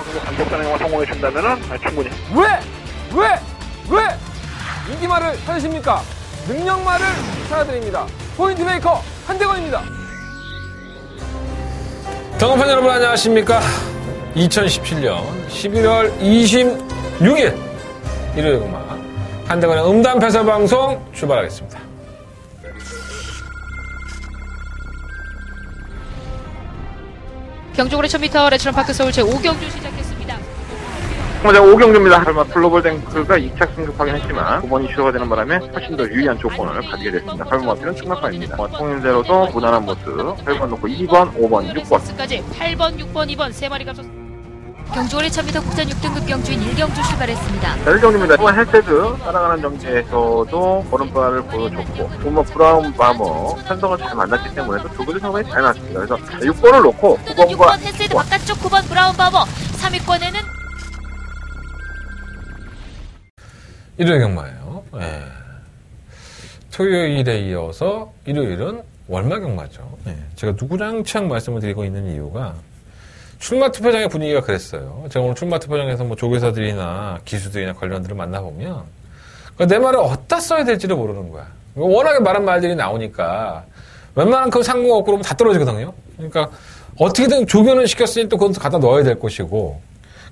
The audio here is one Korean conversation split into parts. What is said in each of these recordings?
정도 감독단행과 성공해 준다면은 충분히. 왜 인기말을 찾으십니까? 능력말을 찾아드립니다. 포인트 메이커 한대건입니다. 경험판 여러분 안녕하십니까? 2017년 11월 26일 일요일 음악 한대건의 음담 패설 방송 출발하겠습니다. 경주고래 1000m 레츠런파크 서울 제5경주 시작했습니다. 먼저 5경주입니다. 설마 플로벌 탱크가 2차 승급하긴 했지만 9번이 취소가 되는 바람에 훨씬 더 유리한 조건을 가지게 됐습니다. 8번 마트는 충격파입니다. 통일대로도 무난한 모습 8번 놓고 2번, 5번, 6번 까지 8번, 6번, 2번 세 마리가 경주고래 1000m 국산 6등급 경주인 1경주 출발했습니다. 1경주입니다. 1번 헬세드 따라가는 경기에서도 오른발을 보여줬고 9번 브라운 바머 선서가 잘 만났기 때문에 또 두 개의 상당히 잘 나왔습니다. 그래서 6번을 놓고 9번과 6번 헬세드 바깥쪽 9번 브라운 바머 3위권에는 일요일 경마예요. 예. 토요일에 이어서 일요일은 월말 경마죠. 예. 제가 누구랑창 말씀을 드리고 있는 이유가 출마 투표장의 분위기가 그랬어요. 제가 오늘 출마 투표장에서 뭐 조교사들이나 기수들이나 관련들을 만나보면 내 말을 어디다 써야 될지를 모르는 거야. 워낙에 많은 말들이 나오니까 웬만한 그 상관 없고 그러면 다 떨어지거든요. 그러니까 어떻게든 조교는 시켰으니 또 그건 갖다 넣어야 될 것이고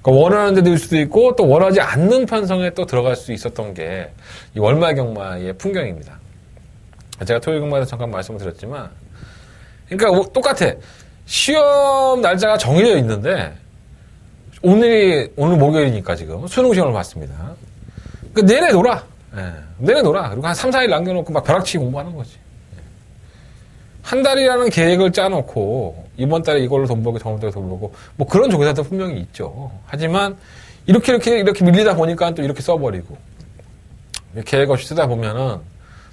그러니까 원하는 데 넣을 수도 있고 또 원하지 않는 편성에 또 들어갈 수 있었던 게 이 월말 경마의 풍경입니다. 제가 토요일 경마에서 잠깐 말씀을 드렸지만 그러니까 똑같아. 시험 날짜가 정해져 있는데 오늘 목요일이니까 지금 수능 시험을 봤습니다. 그러니까 내내 놀아. 예, 내내 놀아. 그리고 한 3, 4일 남겨놓고 막 벼락치기 공부하는 거지. 예. 한 달이라는 계획을 짜놓고 이번 달에 이걸로 돈 벌고 저번 달에 돈 벌고 뭐 그런 조교사도 분명히 있죠. 하지만 이렇게 밀리다 보니까 또 이렇게 써버리고 계획 없이 쓰다 보면은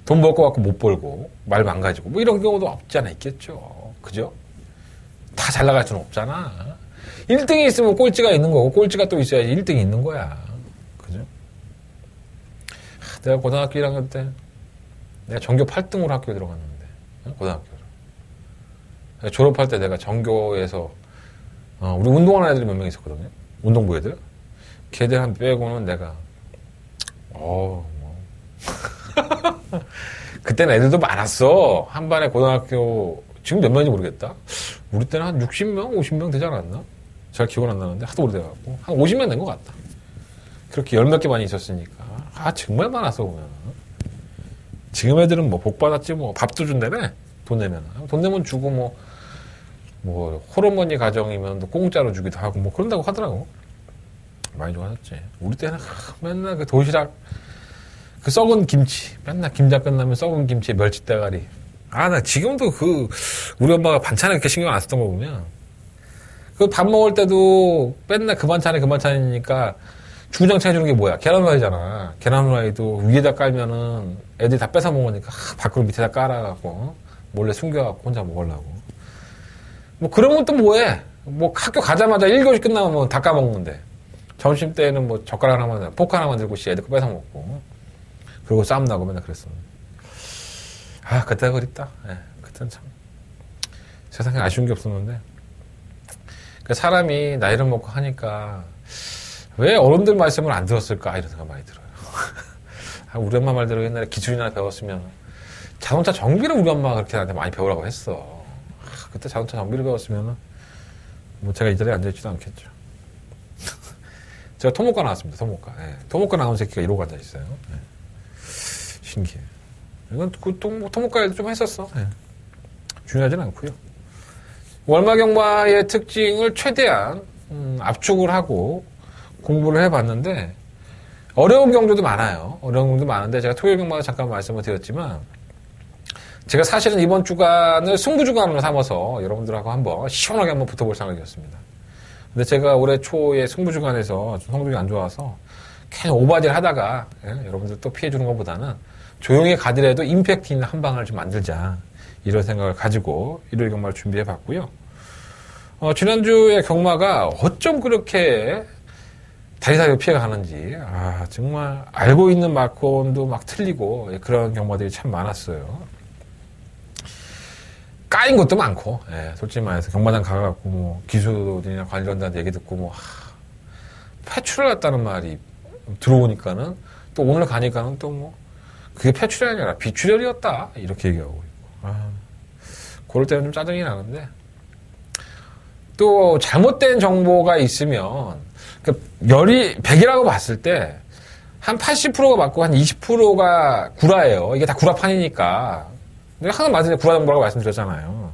돈 벌 것 같고 못 벌고 말 망가지고 뭐 이런 경우도 없지 않아 있겠죠. 그죠? 다 잘 나갈 수는 없잖아. 1등이 있으면 꼴찌가 있는 거고 꼴찌가 또 있어야지 1등이 있는 거야. 그죠? 내가 고등학교 1학년 때 내가 전교 8등으로 학교에 들어갔는데 고등학교를 졸업할 때 내가 전교에서 우리 운동하는 애들이 몇 명 있었거든요. 운동부 애들. 걔들 한 빼고는 내가 그때는 애들도 많았어. 한 반에 고등학교 지금 몇 명인지 모르겠다. 우리 때는 한 60명, 50명 되지 않았나? 잘 기억은 안 나는데 하도 오래돼갖고 한 50명 된 것 같다. 그렇게 열 몇 개 많이 있었으니까 정말 많았어 보면. 지금 애들은 뭐 복 받았지 뭐 밥도 준다며 돈 내면 주고 뭐 호르몬이 가정이면 또 공짜로 주기도 하고 뭐 그런다고 하더라고. 많이 좋아졌지. 우리 때는 맨날 그 도시락 그 썩은 김치 맨날 김장 끝나면 썩은 김치에 멸치 대가리. 나 지금도 우리 엄마가 반찬에 그렇게 신경 안 쓰던 거 보면, 그 밥 먹을 때도 맨날 그 반찬이니까 주구장창 해주는 게 뭐야? 계란 후라이잖아. 계란 후라이도 위에다 깔면은 애들이 다 뺏어 먹으니까 밖으로 밑에다 깔아갖고 몰래 숨겨갖고 혼자 먹으려고. 뭐 그러면 또 뭐해? 뭐 학교 가자마자 1교시 끝나면 다 까먹는데. 점심 때는 뭐 젓가락 하나만, 포크 하나만 들고 애들 거 뺏어 먹고. 그리고 싸움 나고 맨날 그랬었는데. 그때가 그립다. 예, 그때는 참 세상에 아쉬운 게 없었는데 사람이 나이를 먹고 하니까 왜 어른들 말씀을 안 들었을까 이런 생각 많이 들어요. 우리 엄마 말대로 옛날에 기술이나 배웠으면 자동차 정비를 우리 엄마가 그렇게 나한테 많이 배우라고 했어. 그때 자동차 정비를 배웠으면 뭐 제가 이 자리에 앉아있지도 않겠죠. 제가 토목과 나왔습니다. 토목과. 예, 토목과 나온 새끼가 이러고 앉아있어요. 예. 신기해. 이건 토목과에도 좀 했었어. 예. 중요하진 않고요. 월말 경마의 특징을 최대한 압축을 하고 공부를 해봤는데 어려운 경주도 많아요. 어려운 경주도 많은데 제가 토요일 경마도 잠깐 말씀을 드렸지만 제가 사실은 이번 주간을 승부주간으로 삼아서 여러분들하고 한번 시원하게 한번 붙어볼 생각이었습니다. 근데 제가 올해 초에 승부주간에서 좀 성적이 안 좋아서 그냥 오바질 하다가 여러분들 또 피해주는 것보다는 조용히 가더라도 임팩트 있는 한 방을 좀 만들자 이런 생각을 가지고 일요일 경마를 준비해봤고요. 지난주에 경마가 어쩜 그렇게 다리사리로 피해가는지 정말 알고 있는 마콘도 막 틀리고 그런 경마들이 참 많았어요. 까인 것도 많고 솔직히 말해서 경마장 가갖고 뭐 기수들이나 관련자한테 얘기 듣고 패출을 했다는 말이 들어오니까는 또 오늘 가니까는 또 뭐 그게 패출이 아니라 비출혈이었다 이렇게 얘기하고 있고 그럴 때는 좀 짜증이 나는데 또 잘못된 정보가 있으면 열이 100이라고 봤을 때 한 80%가 맞고 한 20%가 구라예요. 이게 다 구라판이니까. 항상 맞으면 구라 정보라고 말씀드렸잖아요.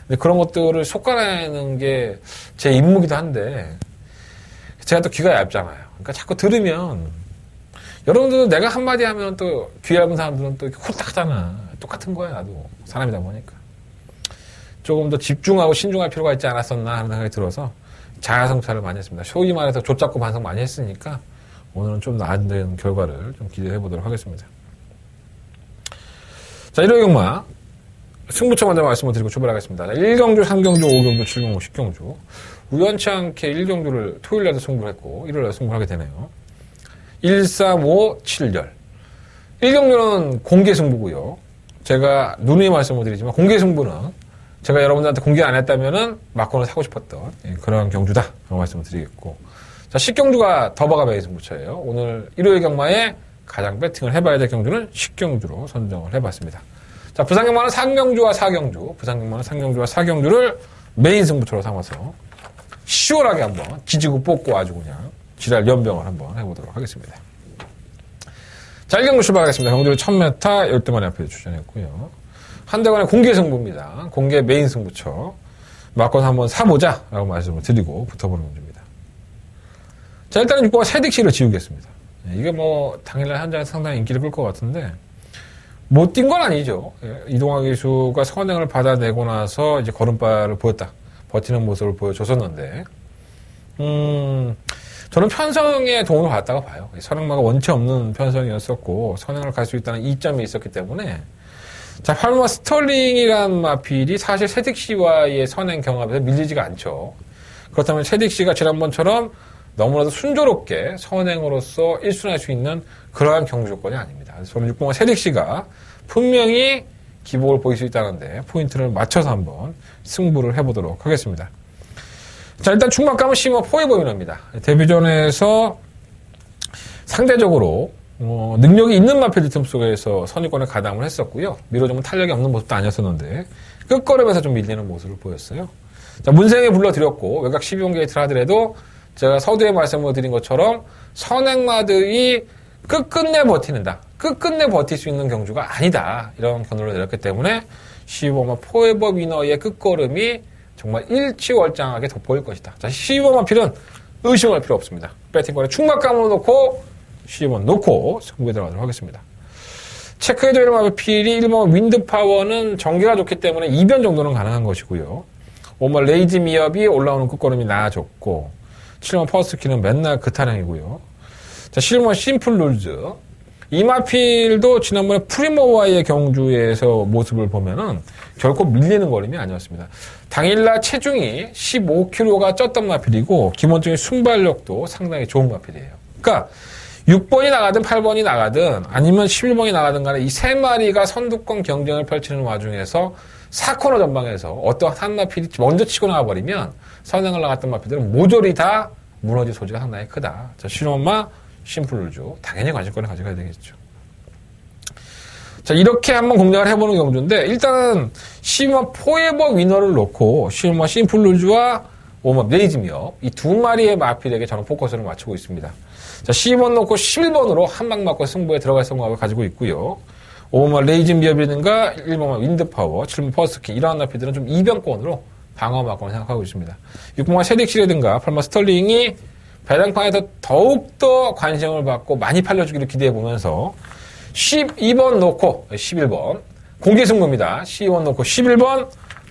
근데 그런 것들을 속아내는 게 제 임무기도 한데 제가 또 귀가 얇잖아요. 그러니까 자꾸 들으면 여러분들도 내가 한마디 하면 또 귀 얇은 사람들은 또 홀딱하잖아. 똑같은 거야 나도. 사람이다 보니까. 조금 더 집중하고 신중할 필요가 있지 않았었나 하는 생각이 들어서 자아성찰을 많이 했습니다. 소위 말해서 좆잡고 반성 많이 했으니까 오늘은 좀 나은 결과를 좀 기대해 보도록 하겠습니다. 자, 일요일 경마 승부처 먼저 말씀을 드리고 출발하겠습니다. 1경주, 3경주, 5경주, 7경주, 10경주 우연치 않게 1경주를 토요일날도 승부를 했고 일요일날 승부를 하게 되네요. 1, 3, 5, 7열 1경주는 공개 승부고요. 제가 누누이 말씀을 드리지만 공개 승부는 제가 여러분들한테 공개 안 했다면은 막권을 사고 싶었던 그런 경주다 라고 말씀을 드리겠고 자, 10경주가 더버가 메인 승부처예요. 오늘 일요일 경마에 가장 배팅을 해봐야 될 경주는 10경주로 선정을 해봤습니다. 자, 부산경마는 3경주와 4경주, 부산경마는 3경주와 4경주를 메인 승부처로 삼아서 시원하게 한번 지지고 뽑고 아주 그냥 지랄 연병을 한번 해보도록 하겠습니다. 자, 1경주 출발하겠습니다. 경주를 1000m 10대만에 앞에 출전했고요. 한 대관의 공개 승부입니다. 공개 메인 승부처. 막권 한번 사보자 라고 말씀을 드리고 붙어보는 경주입니다. 자, 일단은 6번가 세딕시를 지우겠습니다. 이게 뭐 당일날 현장에서 상당히 인기를 끌 것 같은데 못 뛴 건 아니죠. 이동화 기수가 선행을 받아내고 나서 이제 걸음발을 보였다. 버티는 모습을 보여줬었는데 저는 편성에 도움을 받았다고 봐요. 선행마가 원체 없는 편성이었었고 선행을 갈 수 있다는 이점이 있었기 때문에 자, 8번 스털링이란 마필이 사실 세딕시와의 선행 경합에서 밀리지가 않죠. 그렇다면 세딕시가 지난번처럼 너무나도 순조롭게 선행으로서 1순할 수 있는 그러한 경주 조건이 아닙니다. 그래서 저는 6번과 세딕시가 분명히 기복을 보일 수 있다는데 포인트를 맞춰서 한번 승부를 해보도록 하겠습니다. 자, 일단 충막감은 시머 포에버 위너입니다. 데뷔전에서 상대적으로 능력이 있는 마필들 틈 속에서 선의권에 가담을 했었고요. 밀어주면 탄력이 없는 모습도 아니었었는데 끝걸음에서 좀 밀리는 모습을 보였어요. 자, 문생에 불러드렸고 외곽 12번 게이트를 하더라도 제가 서두에 말씀을 드린 것처럼 선행마들이 끝끝내 버티는다. 끝끝내 버틸 수 있는 경주가 아니다. 이런 견도를 내렸기 때문에 12번마 포에버 위너의 끝걸음이 정말 일치월장하게 돋보일 것이다. 자, 12번마 필은 의심할 필요 없습니다. 배팅권에 충막감으로 놓고 12번 놓고 승부에 들어가도록 하겠습니다. 체크해줘야 될 마필이 1번 윈드파워는 전개가 좋기 때문에 2변 정도는 가능한 것이고요. 5번 레이지 미업이 올라오는 끝걸음이 나아졌고 7번 퍼스트키는 맨날 그 타령이고요. 자, 7번 심플 룰즈. 이 마필도 지난번에 프리모와의 경주에서 모습을 보면은 결코 밀리는 걸음이 아니었습니다. 당일날 체중이 15kg가 쪘던 마필이고 기본적인 순발력도 상당히 좋은 마필이에요. 그러니까 6번이 나가든 8번이 나가든 아니면 11번이 나가든 간에 이 세 마리가 선두권 경쟁을 펼치는 와중에서 4코너 전방에서 어떤 한 마필이 먼저 치고 나와버리면 선행을 나갔던 마필들은 모조리 다 무너질 소지가 상당히 크다. 자, 신호마 심플루죠. 당연히 관심권을 가져가야 되겠죠. 자, 이렇게 한번 공략을 해보는 경주인데 일단은 12번 포에버 위너를 놓고 12번 심플루즈와 5번 레이즈미어 이 두 마리의 마필에게 저는 포커스를 맞추고 있습니다. 자, 12번 놓고 11번으로 한 방 맞고 승부에 들어갈 생각을 가지고 있고요. 5번 레이즈미어라든가 1번 윈드파워, 7번 퍼스키 이러한 마필들은 좀 이변권으로 방어 맞고는 생각하고 있습니다. 6번 세딕시라든가 8번 스털링이 배당판에서 더욱더 관심을 받고 많이 팔려주기를 기대해보면서 12번 놓고 11번 공개 승부입니다. 12번 놓고 11번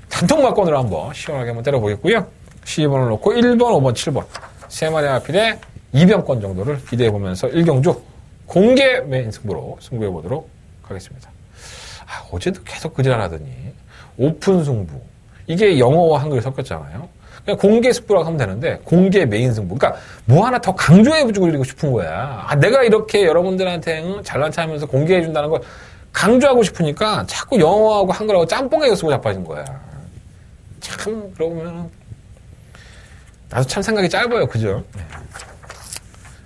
단통 막권으로 한번 시원하게 한번 때려보겠고요. 12번을 놓고 1번, 5번, 7번 세 마리 마필의 2변권 정도를 기대해보면서 1경주 공개 메인 승부로 승부해보도록 하겠습니다. 아, 어제도 계속 그지랄하더니 오픈 승부 이게 영어와 한글이 섞였잖아요. 그냥 공개 승부라고 하면 되는데 공개 메인 승부. 그러니까 뭐 하나 더 강조해주고 싶은 거야. 아, 내가 이렇게 여러분들한테 잘난 체하면서 공개해준다는 걸 강조하고 싶으니까 자꾸 영어하고 한글하고 짬뽕하게 쓰고 자빠진 거야. 참 그러면 나도 참 생각이 짧아요. 그죠? 네.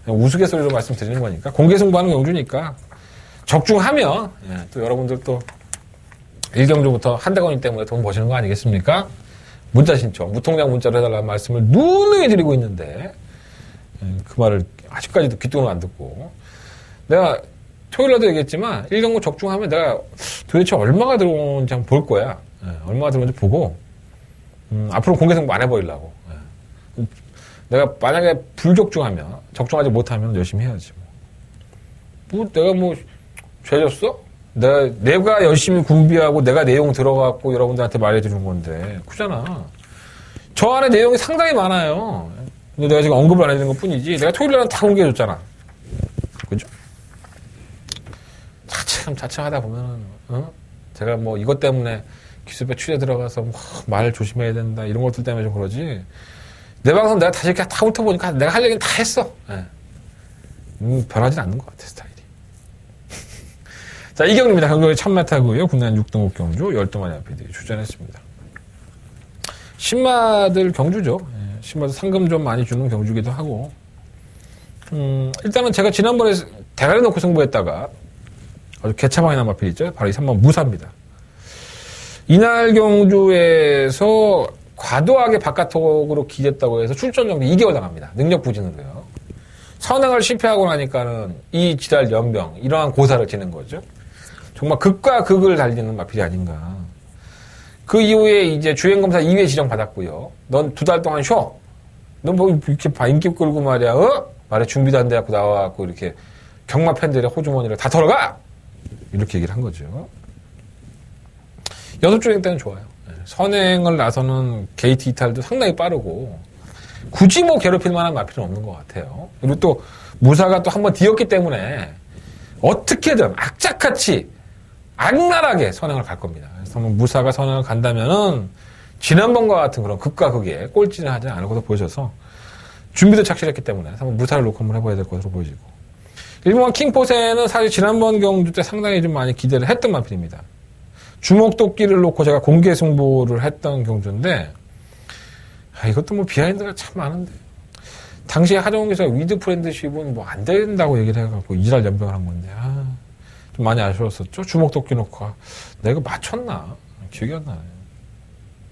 우스갯소리로 말씀드리는 거니까 공개 승부하는 경주니까 적중하면 또 여러분들 또 1경주부터 한대건이 때문에 돈 버시는 거 아니겠습니까? 문자 신청, 무통장 문자로 해달라는 말씀을 누누이 드리고 있는데 그 말을 아직까지도 귀뚱을 안 듣고 내가 토요일에도 얘기했지만 1경주 적중하면 내가 도대체 얼마가 들어오는지 한번 볼 거야. 얼마가 들어오는지 보고 앞으로 공개 승부 안 해버리려고. 내가 만약에 불적중하면 적중하지 못하면 열심히 해야지. 내가 죄졌어? 내가 열심히 준비하고 내가 내용 들어갖고 여러분들한테 말해주는 건데 그잖아. 저 안에 내용이 상당히 많아요. 근데 내가 지금 언급을 안 해주는 것 뿐이지 내가 토요일날은 다 공개해줬잖아. 그죠? 차츰 하다 보면은 제가 이것 때문에 기습에 취재 들어가서 말 조심해야 된다 이런 것들 때문에 좀 그러지 내 방송 내가 다시 이렇게 다 훑어보니까 내가 할 얘기는 다 했어. 변하진 않는 것 같아 스타일이. 자, 이경주입니다. 경주에 1000m고요. 국내 6등급 경주 12마리 앞에 출전했습니다. 신마들 경주죠. 신마들 상금 좀 많이 주는 경주기도 하고 일단은 제가 지난번에 대가리 놓고 승부했다가 아주 개차방이 난 마필 있죠. 바로 이 3번 무사입니다. 이날 경주에서 과도하게 바깥쪽으로 기댔다고 해서 출전 정지 2개월 당합니다. 능력 부진으로요. 선행을 실패하고 나니까는 이 지랄 연병 이러한 고사를 지는 거죠. 정말 극과 극을 달리는 마필이 아닌가. 그 이후에 이제 주행검사 2회 지정 받았고요. 넌 2달 동안 쉬어. 넌 이렇게 인기 끌고 말이야. 말에 준비도 안 돼갖고 나와갖고 이렇게 경마 팬들의 호주머니를 다 털어가! 이렇게 얘기를 한 거죠. 연습주행 때는 좋아요. 선행을 나서는 게이트 이탈도 상당히 빠르고 굳이 괴롭힐 만한 마필은 없는 것 같아요. 그리고 또 무사가 또 한번 뒤었기 때문에 어떻게든 악착같이 악랄하게 선행을 갈 겁니다. 그래서 무사가 선행을 간다면은 지난번과 같은 그런 극과 극에 꼴찌는 하지 않을 것으로 보여져서 준비도 착실했기 때문에 한번 무사를 놓고 한번 해봐야 될 것으로 보여지고 일본 킹포세는 사실 지난번 경주 때 상당히 좀 많이 기대를 했던 마필입니다. 주먹도끼를 놓고 제가 공개 승부를 했던 경주인데 이것도 비하인드가 참 많은데 당시에 하정우 기자가 위드 프렌드십은 안 된다고 얘기를 해갖고 이랄 연병을 한 건데 좀 많이 아쉬웠었죠. 주먹도끼 놓고 내가 맞췄나? 기억이 안 나네.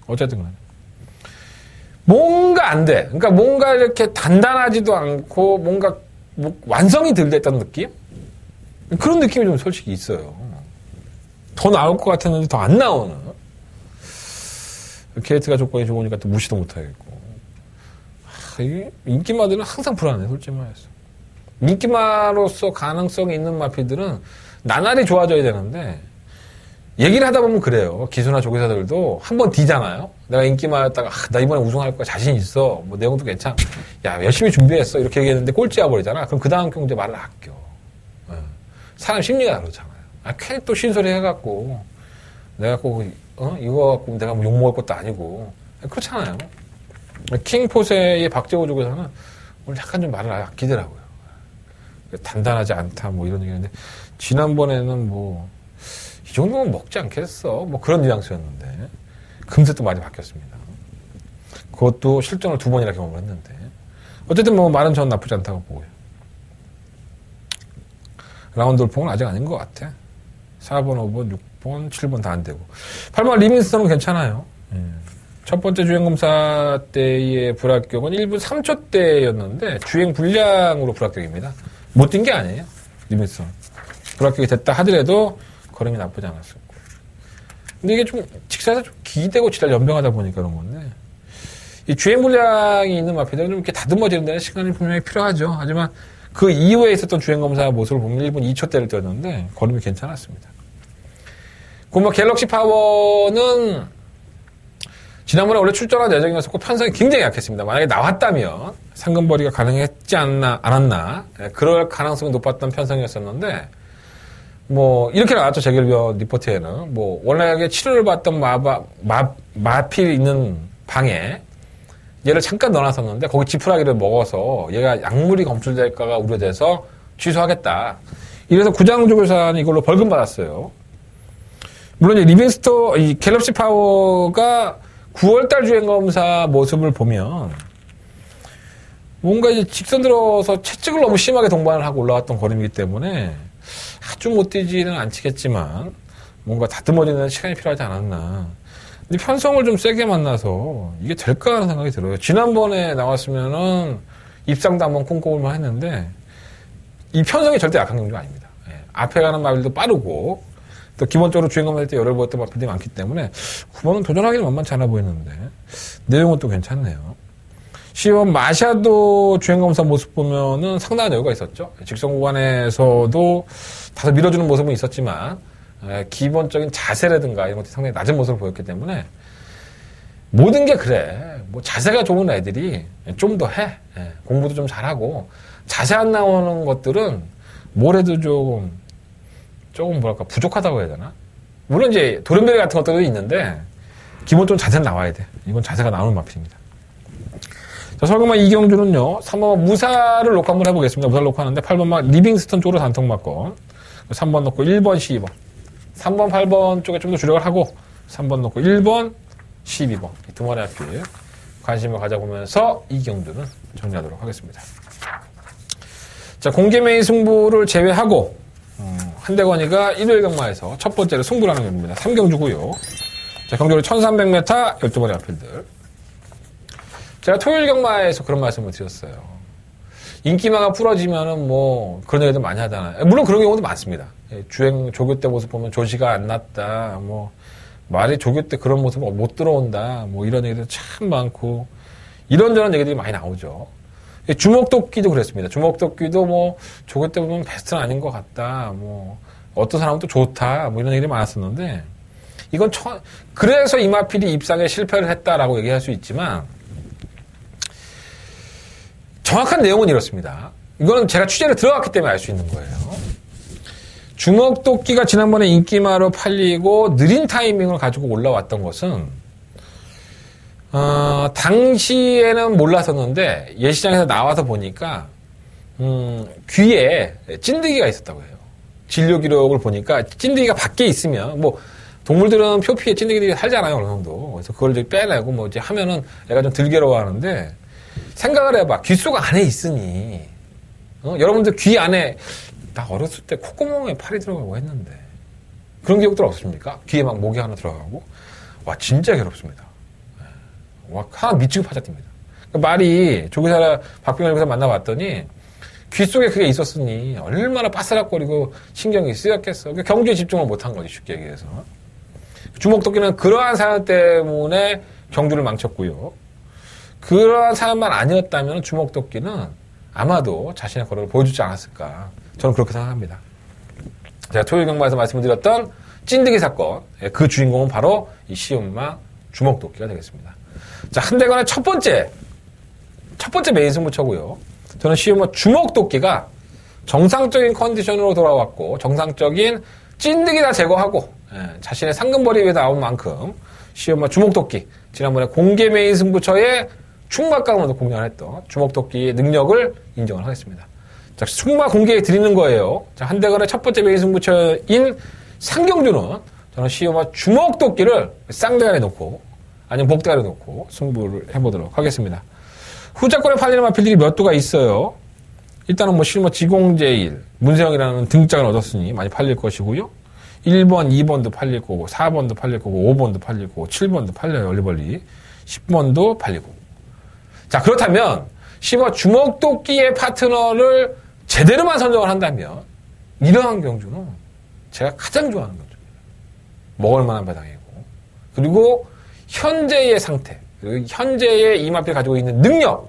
어쨌든 간에 뭔가 안 돼. 그러니까 뭔가 이렇게 단단하지도 않고 뭔가 완성이 덜 됐다는 느낌? 그런 느낌이 좀 솔직히 있어요. 더 나올 것 같았는데 더 안 나오는. 게이트가 조건이 좋으니까 또 무시도 못하겠고. 이게 인기마들은 항상 불안해, 솔직히 말해서. 인기마로서 가능성이 있는 마필들은 나날이 좋아져야 되는데, 얘기를 하다 보면 그래요. 기수나 조교사들도 한번 뒤잖아요. 내가 인기마였다가, 나 이번에 우승할 거야, 자신 있어. 내용도 괜찮아. 야, 열심히 준비했어. 이렇게 얘기했는데 꼴찌야 버리잖아. 그럼 그 다음 경주에 말을 아껴. 사람 심리가 그렇잖아요. 괜히 또 신소리 해갖고, 내가 꼭, 이거 갖고 내가 욕먹을 것도 아니고. 그렇잖아요. 킹포세의 박재호 조교사는 오늘 약간 좀 말을 아끼더라고요. 단단하지 않다, 이런 얘기했는데, 지난번에는 이 정도면 먹지 않겠어. 그런 뉘앙스였는데, 금세 또 말이 바뀌었습니다. 그것도 실전을 2번이나 경험을 했는데, 어쨌든 말은 전 나쁘지 않다고 보고요. 라운드 돌풍은 아직 아닌 것 같아. 4번, 5번, 6번, 7번 다 안 되고. 8번 리민스턴은 괜찮아요. 첫 번째 주행검사 때의 불합격은 1분 3초 때였는데, 주행 불량으로 불합격입니다. 못 뛴 게 아니에요. 리민스턴. 불합격이 됐다 하더라도, 걸음이 나쁘지 않았었고. 근데 이게 좀, 직사에서 좀 기대고 지랄 연병하다 보니까 그런 건데, 이 주행 불량이 있는 마필들은 좀 이렇게 다듬어지는 데는 시간이 분명히 필요하죠. 하지만, 그 이후에 있었던 주행검사 모습을 보면 1분 2초대를 뛰었는데 걸음이 괜찮았습니다. 갤럭시 파워는 지난번에 원래 출전한 예정이었었고 편성이 굉장히 약했습니다. 만약에 나왔다면 상금벌이가 가능했지 않았나 그럴 가능성이 높았던 편성이었었는데 이렇게 나왔죠. 재결변 리포트에는 원래 치료를 받던 마필이 있는 방에 얘를 잠깐 넣어놨었는데 거기 지푸라기를 먹어서 얘가 약물이 검출될까가 우려돼서 취소하겠다. 이래서 구장조교사는 이걸로 벌금 받았어요. 물론 이 갤럭시 파워가 9월달 주행검사 모습을 보면 뭔가 이제 직선 들어서 채찍을 너무 심하게 동반을 하고 올라왔던 걸음이기 때문에 아주 못 뛰지는 않겠지만 뭔가 다듬어지는 시간이 필요하지 않았나. 근데 편성을 좀 세게 만나서 이게 될까 하는 생각이 들어요. 지난번에 나왔으면은 입상도 한번 꿈꿔볼만 했는데 이 편성이 절대 약한 경주가 아닙니다. 예. 앞에 가는 마필도 빠르고 또 기본적으로 주행감 할 때 열을 보였던 마필들이 많기 때문에 9번은 도전하기는 만만치 않아 보이는데 내용은 또 괜찮네요. 10번 마샤도 주행검사 모습 보면은 상당한 여유가 있었죠. 직선 구간에서도 다소 밀어주는 모습은 있었지만 기본적인 자세라든가 이런 것들이 상당히 낮은 모습을 보였기 때문에 모든 게 그래. 뭐 자세가 좋은 애들이 좀 더 해. 공부도 좀 잘하고 자세 안 나오는 것들은 뭘 해도 조금 뭐랄까 부족하다고 해야 되나? 물론 이제 도련변이 같은 것들도 있는데 기본적으로 자세는 나와야 돼. 이건 자세가 나오는 마필입니다. 자, 설금마 이경주는요 3번 무사를 놓고 한번 해보겠습니다. 무사를 놓고 하는데 8번 막 리빙스턴 쪽으로 단통 맞고 3번 놓고 1번 12번 3번 8번 쪽에 좀 더 주력을 하고 3번 놓고 1번 12번 이 두 마리 앞길 관심을 가져보면서 이경주는 정리하도록 하겠습니다. 자, 공개 메인 승부를 제외하고 한대건이가 일요일 경마에서 첫 번째로 승부를 하는 경기입니다. 3경주고요. 자, 경주로 1300m 12마리 앞필들. 제가 토요일 경마에서 그런 말씀을 드렸어요. 인기마가 부러지면은 뭐 그런 얘기도 많이 하잖아요. 물론 그런 경우도 많습니다. 주행 조교 때 모습 보면 조시가 안 났다. 뭐 말이 조교 때 그런 모습을 못 들어온다. 뭐 이런 얘기도 참 많고 이런저런 얘기들이 많이 나오죠. 주먹도끼도 그랬습니다. 주먹도끼도 뭐 조교 때 보면 베스트는 아닌 것 같다. 뭐 어떤 사람은 또 좋다. 뭐 이런 얘기들이 많았었는데 이건 그래서 이마필이 입상에 실패를 했다라고 얘기할 수 있지만 정확한 내용은 이렇습니다. 이거는 제가 취재를 들어갔기 때문에 알 수 있는 거예요. 주먹도끼가 지난번에 인기마로 팔리고 느린 타이밍을 가지고 올라왔던 것은 당시에는 몰랐었는데 예시장에서 나와서 보니까 귀에 찐득이가 있었다고 해요. 진료 기록을 보니까 찐득이가 밖에 있으면 뭐 동물들은 표피에 찐득이들이 살잖아요, 어느 정도. 그래서 그걸 이제 빼내고 뭐 이제 하면은 애가 좀 덜 괴로워하는데 생각을 해봐. 귀 속 안에 있으니 여러분들 귀 안에 나 어렸을 때 콧구멍에 팔이 들어가고 했는데 그런 기억들 없습니까? 귀에 막 목이 하나 들어가고 와 진짜 괴롭습니다. 와 하나 미치고 파자입니다. 말이 조교사 박병일에서 만나봤더니 귀 속에 그게 있었으니 얼마나 바스락거리고 신경이 쓰였겠어. 경주에 집중을 못한 거지 쉽게 얘기해서. 주먹도끼는 그러한 사연 때문에 경주를 망쳤고요. 그러한 사연만 아니었다면 주먹도끼는 아마도 자신의 거를 보여주지 않았을까. 저는 그렇게 생각합니다. 제가 토요일 경마에서 말씀드렸던 찐득이 사건, 그 주인공은 바로 이 시엄마 주먹도끼가 되겠습니다. 자, 한대관의 첫 번째 메인 승부처고요. 저는 시엄마 주먹도끼가 정상적인 컨디션으로 돌아왔고 정상적인 찐득이 다 제거하고 자신의 상금벌이 위해 나온 만큼 시엄마 주먹도끼 지난번에 공개 메인 승부처에 충마감으로 공략을 했던 주먹도끼의 능력을 인정을 하겠습니다. 자, 충마 공개해 드리는 거예요. 자, 한대관의 첫 번째 메인 승부처인 상경주는 저는 시엄마 주먹도끼를 쌍대가리에 놓고 아니면 복대가리에 놓고 승부를 해보도록 하겠습니다. 후자권에 팔리는 마필들이 몇 두가 있어요. 일단은 뭐 실버 지공제일, 문세영이라는 등짝을 얻었으니 많이 팔릴 것이고요. 1번, 2번도 팔릴 거고, 4번도 팔릴 거고, 5번도 팔릴 거고, 7번도 팔려요, 얼리벌리. 10번도 팔리고. 자, 그렇다면, 시버 주먹도끼의 파트너를 제대로만 선정을 한다면, 이러한 경주는 제가 가장 좋아하는 경주입니다. 먹을 만한 배당이고, 그리고 현재의 상태, 그리고 현재의 이마필 가지고 있는 능력,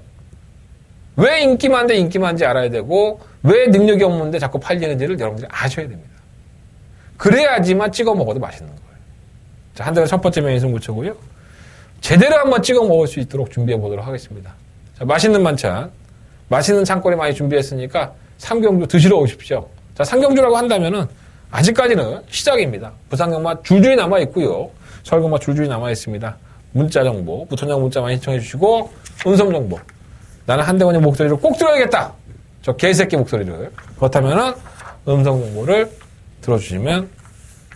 왜 인기만인지 알아야 되고, 왜 능력이 없는데 자꾸 팔리는지를 여러분들이 아셔야 됩니다. 그래야지만 찍어 먹어도 맛있는 거예요. 자, 한대가 첫 번째 메인 승부처고요. 제대로 한번 찍어 먹을 수 있도록 준비해 보도록 하겠습니다. 자, 맛있는 만찬, 맛있는 창거리 많이 준비했으니까 삼경주 드시러 오십시오. 자, 삼경주라고 한다면은 아직까지는 시작입니다. 부산경마 줄줄이 남아 있고요. 서울경마 줄줄이 남아 있습니다. 문자 정보, 무천장 문자 많이 신청해 주시고 음성 정보. 나는 한대건의 목소리를 꼭 들어야겠다. 저 개새끼 목소리를. 그렇다면은 음성 정보를 들어주시면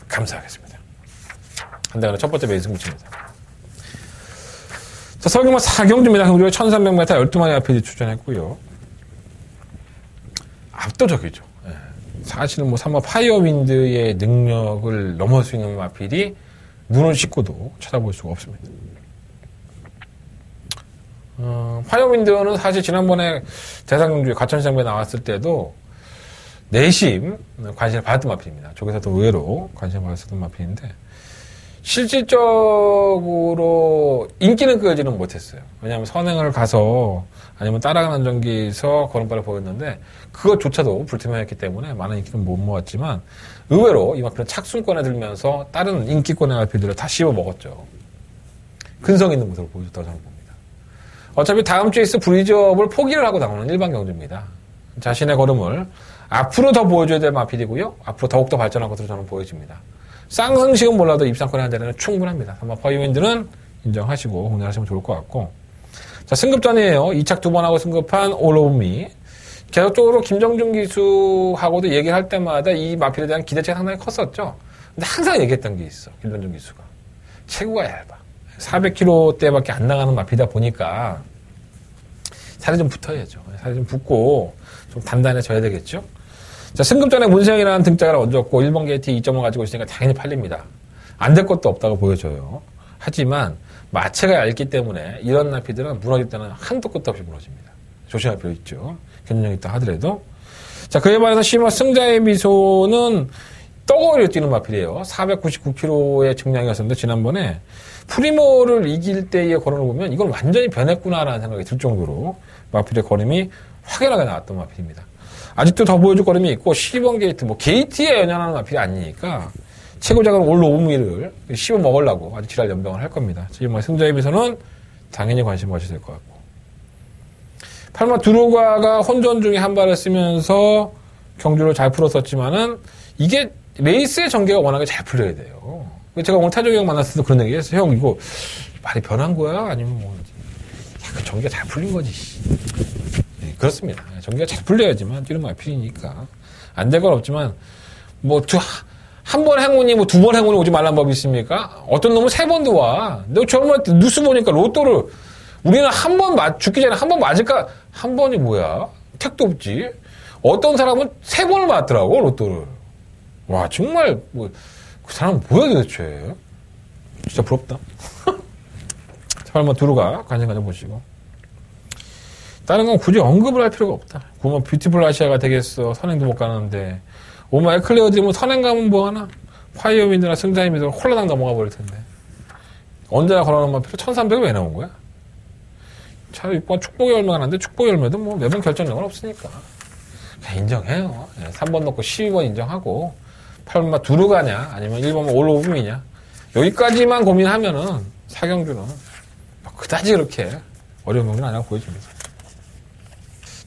감사하겠습니다. 한대건의 첫 번째 메인 승부처입니다. 자, 설경마 4경주입니다. 경주에 1300m 12마리 마필이 출전했고요. 압도적이죠. 예. 사실은 뭐 3번 파이어윈드의 능력을 넘을 수 있는 마필이 눈을 씻고도 찾아볼 수가 없습니다. 파이어윈드는 사실 지난번에 대상경주에 과천시장부에 나왔을 때도 내심 관심을 받았던 마필입니다. 저기서도 의외로 관심을 받았던 마필인데 실질적으로 인기는 끌지는 못했어요. 왜냐하면 선행을 가서 아니면 따라가는 전기에서 걸음발을 보였는데 그것조차도 불투명했기 때문에 많은 인기는 못 모았지만 의외로 이 마필은 착순권에 들면서 다른 인기권의 마필들을 다 씹어 먹었죠. 근성 있는 모습을 보여줬다고 저는 봅니다. 어차피 다음 주에 있을 브리즈업을 포기를 하고 나오는 일반 경주입니다. 자신의 걸음을 앞으로 더 보여줘야 될 마필이고요. 앞으로 더욱더 발전할 것으로 저는 보여집니다. 쌍승식은 몰라도 입상권에 한 자리는 충분합니다. 아마 파이어윈드는 인정하시고 공략하시면 좋을 것 같고. 자, 승급전이에요. 2착 2번 하고 승급한 All of Me. 계속적으로 김정준 기수하고도 얘기를 할 때마다 이 마필에 대한 기대치가 상당히 컸었죠. 근데 항상 얘기했던 게 있어. 김정준 기수가. 체구가 얇아. 400kg대밖에 안 나가는 마필이다 보니까 살이 좀 붙어야죠. 살이 좀 붙고 좀 단단해져야 되겠죠. 자, 승급전에 문세영이라는 등짝을 얹었고 1번 게이트 2점을 가지고 있으니까 당연히 팔립니다. 안 될 것도 없다고 보여져요. 하지만 마체가 얇기 때문에 이런 나피들은 무너질 때는 한도 끝도 없이 무너집니다. 조심할 필요 있죠. 견인력 있다 하더라도. 자, 그에 반해서 시마 승자의 미소는 떡어리로 뛰는 마필이에요. 499kg의 증량이었었는데 지난번에 프리모를 이길 때의 걸음을 보면 이건 완전히 변했구나라는 생각이 들 정도로 마필의 걸음이 확연하게 나왔던 마필입니다. 아직도 더 보여줄 걸음이 있고 12번 게이트, 뭐 게이트에 연연하는 마필이 아니니까 최고작은 올 오브미를 씹어 먹으려고 아주 지랄 연병을 할 겁니다. 지금 승자의 미소는 당연히 관심을 가져야 될 것 같고. 8마 두루가가 혼전 중에 한 발을 쓰면서 경주를 잘 풀었었지만은 이게 레이스의 전개가 워낙에 잘 풀려야 돼요. 제가 오늘 타종이 형 만났을 때도 그런 얘기 했어요. 형, 이거 말이 변한 거야? 아니면 뭐, 그 전개가 잘 풀린 거지. 네, 그렇습니다. 전개가 잘 풀려야지만 뛰는 마필이니까. 안 될 건 없지만, 뭐, 한 번 행운이 뭐 2번 행운이 오지 말란 법이 있습니까? 어떤 놈은 3번도 와. 너 저번에 뉴스 보니까 로또를, 우리는 한 번 죽기 전에 한 번 맞을까? 한 번이 뭐야? 택도 없지. 어떤 사람은 3번을 맞더라고, 로또를. 와, 정말, 뭐, 그 사람은 뭐야 도대체. 진짜 부럽다. 설마 두루가 관심 가져보시고. 다른 건 굳이 언급을 할 필요가 없다. 그러면 뷰티풀 아시아가 되겠어. 선행도 못 가는데. 오마 에클레어들이 뭐 선행 가면 뭐하나? 파이어윈드나 승자의 미소 홀라당 넘어가 버릴 텐데. 언제나 걸어놓으면 필요 1300이 왜 나온 거야? 차라리 축복의 열매가 나는데 축복의 열매도 뭐 매번 결정력은 없으니까. 그냥 인정해요. 3번 넣고 12번 인정하고 8번 두루가냐 아니면 1번 올 오브미냐 여기까지만 고민하면은 사경주는 그다지 그렇게 어려운 경주는 아니라고 보여집니다.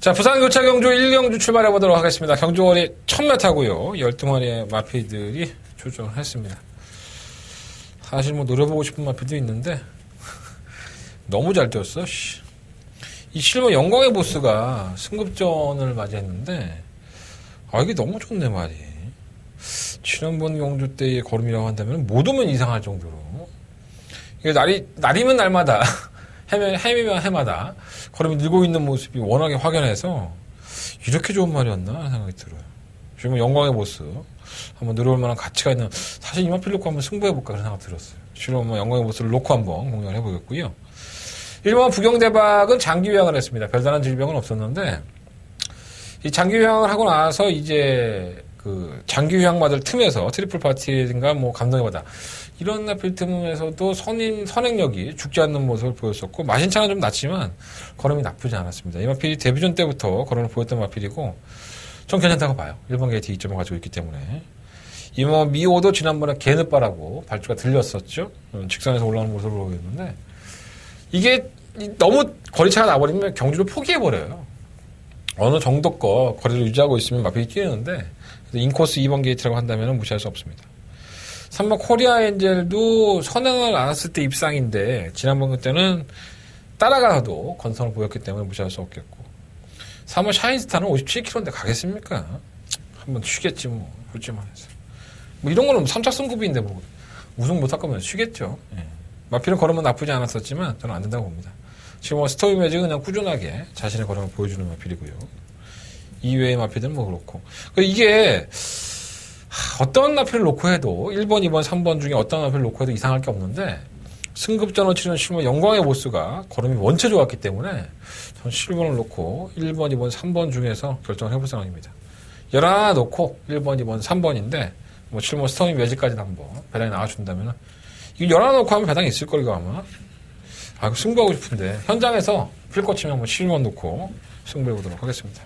자, 부산 교차 경주 1경주 출발해 보도록 하겠습니다. 경주월이 1000m고요. 12마리의 마피들이 출전을 했습니다. 사실 뭐 노려보고 싶은 마피도 있는데 너무 잘 뛰었어. 이 실버 영광의 보스가 승급전을 맞이했는데 이게 너무 좋네 말이. 지난번 경주 때의 걸음이라고 한다면 못 오면 이상할 정도로 이게 날이면 날마다 해면 해마다 걸음이 늘고 있는 모습이 워낙에 확연해서 이렇게 좋은 말이었나 하는 생각이 들어요. 지금 영광의 보스 한번 늘어올 만한 가치가 있는 사실 이마필 놓고 한번 승부해볼까 그런 생각 들었어요. 지금 영광의 보스를 놓고 한번 공략을 해보겠고요. 1번 부경대박은 장기 요양을 했습니다. 별다른 질병은 없었는데 이 장기 요양을 하고 나서 이제 그 장기 요양 맞을 틈에서 트리플 파티인가 뭐 감동의 바다 이런 나필 틈에서도 선행력이 죽지 않는 모습을 보였었고 마신차는 좀 낮지만 걸음이 나쁘지 않았습니다. 이 마필이 데뷔전 때부터 걸음을 보였던 마필이고 전 괜찮다고 봐요. 1번 게이트 2점을 가지고 있기 때문에 이모 미호도 지난번에 개느바라고 발주가 들렸었죠. 직선에서 올라오는 모습을 보였는데 이게 너무 거리차가 나버리면 경주를 포기해버려요. 어느 정도 거리를 유지하고 있으면 마필이 뛰는데 인코스 2번 게이트라고 한다면 무시할 수 없습니다. 3번 코리아 엔젤도 선행을 안 했을 때 입상인데 지난번 그때는 따라가도 건성을 보였기 때문에 무시할 수 없겠고 3번 샤인스타는 57km인데 가겠습니까? 한번 쉬겠지 뭐 솔직히 말해서 뭐 이런 거는 3차 승급인데 뭐 우승 못할 거면 쉬겠죠. 예. 마필은 걸으면 나쁘지 않았었지만 저는 안 된다고 봅니다. 지금 뭐 스토이 매직은 그냥 꾸준하게 자신의 걸음을 보여주는 마필이고요. 이외의 마필들은 뭐 그렇고. 이게 어떤 마필을 놓고 해도 1번, 2번, 3번 중에 어떤 마필을 놓고 해도 이상할 게 없는데 승급전을 치르는 실무 영광의 보스가 걸음이 원체 좋았기 때문에 전 실번을 놓고 1번, 2번, 3번 중에서 결정을 해볼 생각입니다. 11 놓고 1번, 2번, 3번인데 뭐 실무 스토이 매직까지는 한번 배당이 나와준다면 이거 11 놓고 하면 배당이 있을 걸 이거 아마. 승부하고 싶은데 현장에서 필 꽂히면 뭐 7번 놓고 승부해보도록 하겠습니다.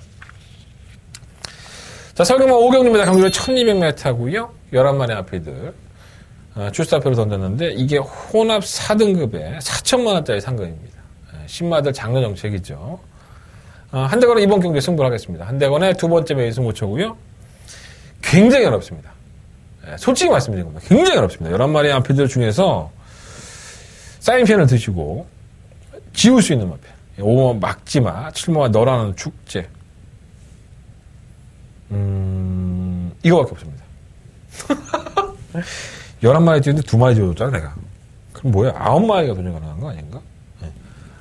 자, 설경마 5경주입니다. 경주를 1200m고요. 11마리 앞이들 출사표를 던졌는데 이게 혼합 4등급에 4천만원짜리 상금입니다. 신마들 장려 정책이죠. 한대건은 이번 경기에 승부를 하겠습니다. 한대건의 두 번째 매일 승부처고요. 굉장히 어렵습니다. 솔직히 말씀드리는 겁니다. 굉장히 어렵습니다. 11마리 앞이들 중에서 사인펜을 드시고 지울 수 있는 마필. 5번 막지마, 7번가 너라는 축제. 이거밖에 없습니다. 11마리 뛰는데 2마리 지워줬잖아, 내가. 그럼 뭐야? 9마리가 도전 가능한 거 아닌가?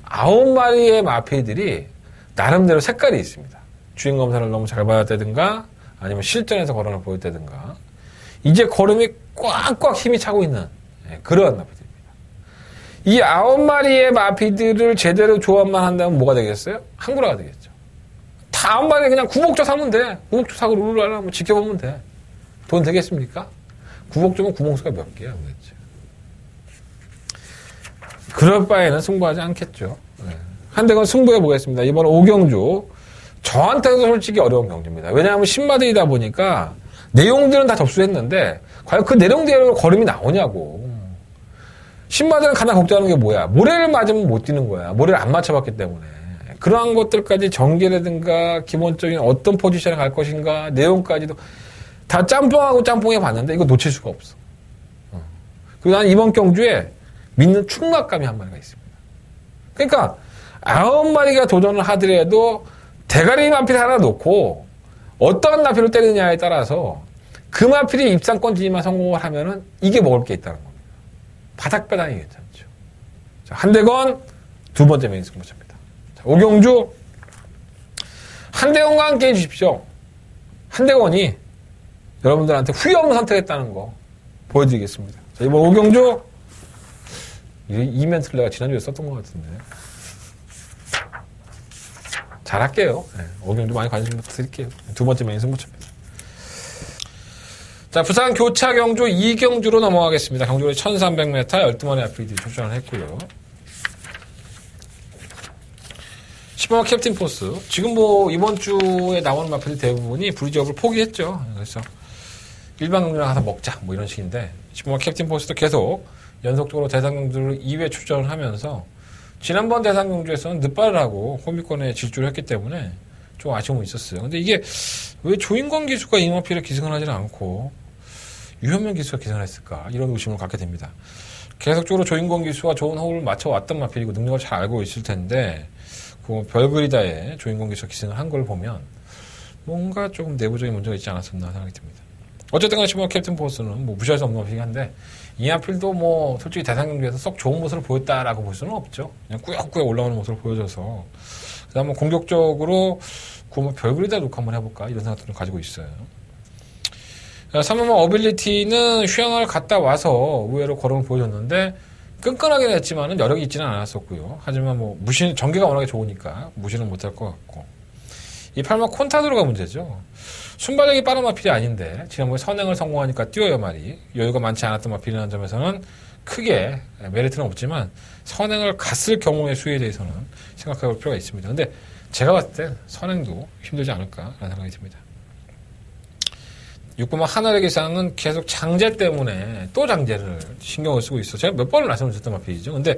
9마리의 마필들이 나름대로 색깔이 있습니다. 주인 검사를 너무 잘 받았다든가, 아니면 실전에서 걸음을 보였다든가, 이제 걸음이 꽉꽉 힘이 차고 있는 그러한 마필들입니다. 이 9마리의 마필들을 제대로 조합만 한다면 뭐가 되겠어요? 항구라가 되겠죠. 다 9마리 그냥 구복조 사면 돼. 구복조 사고 룰을 하나 뭐 지켜보면 돼. 돈 되겠습니까? 구복조면 구멍수가 몇 개야 도대체. 그럴 바에는 승부하지 않겠죠. 한대건 승부해 보겠습니다. 이번 5경주 저한테도 솔직히 어려운 경주입니다. 왜냐하면 신마들이다 보니까 내용들은 다 접수했는데 과연 그 내용대로 걸음이 나오냐고. 신마들은 가장 걱정하는 게 뭐야? 모래를 맞으면 못 뛰는 거야. 모래를 안 맞춰봤기 때문에. 그러한 것들까지 전개라든가 기본적인 어떤 포지션에 갈 것인가 내용까지도 다 짬뽕하고 짬뽕해 봤는데 이거 놓칠 수가 없어. 그리고 난 이번 경주에 믿는 충막감이 한 마리가 있습니다. 그러니까 9마리가 도전을 하더라도 대가리 마필 하나 놓고 어떤 마필을 때리느냐에 따라서 그 마필이 입상권 진입만 성공을 하면은 이게 먹을 게 있다는 겁니다. 바닥바닥이 괜찮죠. 자, 한대건 두 번째 메인 승부처입니다. 자, 오경주 한대건과 함께 해주십시오. 한대건이 여러분들한테 후회 없는 선택했다는 거 보여드리겠습니다. 자, 이번 오경주 이 멘트를 내가 지난주에 썼던 것 같은데 잘할게요. 네, 오경주 많이 관심 드릴게요. 두 번째 메인 승부처입니다. 자, 부산 교차 경주 2경주로 넘어가겠습니다. 경주를 1300m 12마리 앞이들이 출전을 했고요. 10번 캡틴 포스. 지금 뭐 이번 주에 나오는 마필 대부분이 브리지업을 포기했죠. 그래서 일반 경주랑 가서 먹자 뭐 이런 식인데 10번 캡틴 포스도 계속 연속적으로 대상경주를 2회 출전을 하면서 지난번 대상경주에서는 늦발을 하고 호미권에 질주를 했기 때문에 좀 아쉬움이 있었어요. 근데 이게 왜 조인권 기수가 이 마필에 기승을 하지는 않고 유현명 기수가 기승을 했을까 이런 의심을 갖게 됩니다. 계속적으로 조인권 기수와 좋은 호흡을 맞춰왔던 마필이고 능력을 잘 알고 있을 텐데 그 별그리다에 조인권 기수가 기승을 한 걸 보면 뭔가 조금 내부적인 문제가 있지 않았었나 생각이 듭니다. 어쨌든 간에 10번 캡틴 포스는 뭐 무시할 수 없는 마필이긴 한데 이 마필도 뭐 솔직히 대상경주에서 썩 좋은 모습을 보였다라고 볼 수는 없죠. 그냥 꾸역꾸역 올라오는 모습을 보여줘서 그다음 뭐 공격적으로 그 별그리다 녹화 한번 해볼까 이런 생각들을 가지고 있어요. 3번만 어빌리티는 휴양을 갔다 와서 의외로 걸음을 보여줬는데 끈끈하긴 했지만은 여력이 있지는 않았었고요. 하지만 뭐 전개가 워낙에 좋으니까 무시는 못할 것 같고 이 8번 콘타도르가 문제죠. 순발력이 빠른 마필이 아닌데 지난번에 선행을 성공하니까 뛰어요 말이 여유가 많지 않았던 마필이라는 점에서는 크게 메리트는 없지만 선행을 갔을 경우의 수에 대해서는 생각해 볼 필요가 있습니다. 근데 제가 봤을 때 선행도 힘들지 않을까라는 생각이 듭니다. 6번만 하늘의 기상은 계속 장제 때문에 또 장제를 신경을 쓰고 있어. 제가 몇 번을 말씀드렸던 마필이죠. 근데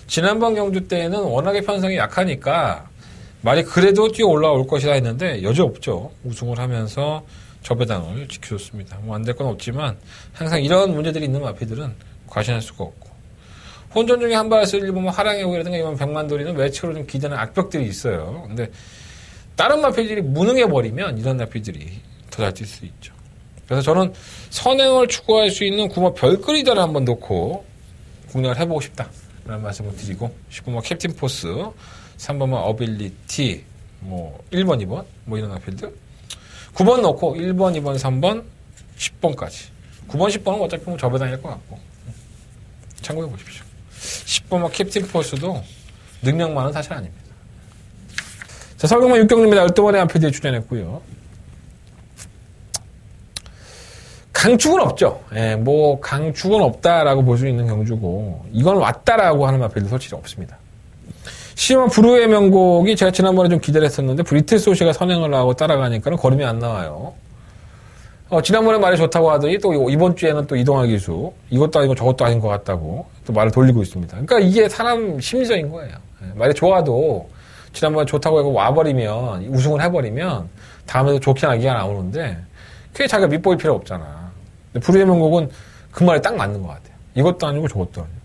지난번 경주 때는 워낙에 편성이 약하니까 말이 그래도 뛰어 올라올 것이다 했는데 여지없죠. 우승을 하면서 저배당을 지켜줬습니다. 뭐 안 될 건 없지만 항상 이런 문제들이 있는 마필들은 과신할 수가 없고 혼전 중에 한 발을 쓸 보면 하랑의 오이라든가 이번 백만돌이는 외측으로 좀 기대는 악벽들이 있어요. 근데 다른 마필들이 무능해버리면 이런 마필들이 더 잘 뛸 수 있죠. 그래서 저는 선행을 추구할 수 있는 구마 별거리다를 한번 놓고 공략을 해보고 싶다. 라는 말씀을 드리고, 19번 캡틴 포스, 3번은 어빌리티, 1번, 2번, 이런 아필드. 9번 넣고 1번, 2번, 3번, 10번까지. 9번, 10번은 어차피 접어 다닐 것 같고. 참고해 보십시오. 10번 캡틴 포스도 능력만은 사실 아닙니다. 자, 설경만 6경주입니다. 12번의 아필드에 출연했고요. 강축은 없죠. 예, 강축은 없다라고 볼 수 있는 경주고, 이건 왔다라고 하는 아필드 솔직히 없습니다. 시험 브루의 명곡이 제가 지난번에 좀 기대를 했었는데, 브리트 소시가 선행을 하고 따라가니까는 걸음이 안 나와요. 지난번에 말이 좋다고 하더니 또 이번 주에는 또 이동학 기수, 이것도 아니고 저것도 아닌 것 같다고 또 말을 돌리고 있습니다. 그러니까 이게 사람 심리적인 거예요. 예, 말이 좋아도 지난번에 좋다고 하고 와버리면, 우승을 해버리면, 다음에도 좋게 나기가 나오는데, 그게 자기가 밑보일 필요 없잖아. 브루의 명곡은 그 말이 딱 맞는 것 같아요. 이것도 아니고 저것도 아니고.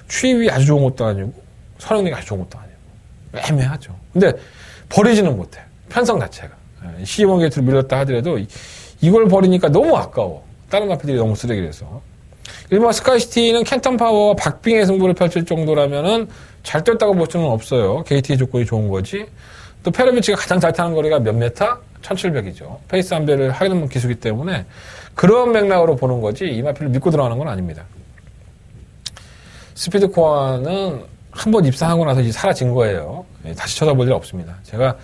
취입이 아주 좋은 것도 아니고, 선행력이 아주 좋은 것도 아니고. 애매하죠. 근데 버리지는 못해. 편성 자체가. C1 게이트를 밀렸다 하더라도 이걸 버리니까 너무 아까워. 다른 마피들이 너무 쓰레기라서. 일본 스카이시티는 캔턴 파워와 박빙의 승부를 펼칠 정도라면은 잘 뛰었다고 볼 수는 없어요. 게이트의 조건이 좋은 거지. 또 페로비치가 가장 잘 타는 거리가 몇 메타? 1700이죠. 페이스 한 배를 하는 기수기 때문에 그런 맥락으로 보는 거지 이 마피를 믿고 들어가는 건 아닙니다. 스피드 코어는 한번 입사하고 나서 이제 사라진 거예요. 다시 쳐다볼 일 없습니다. 제가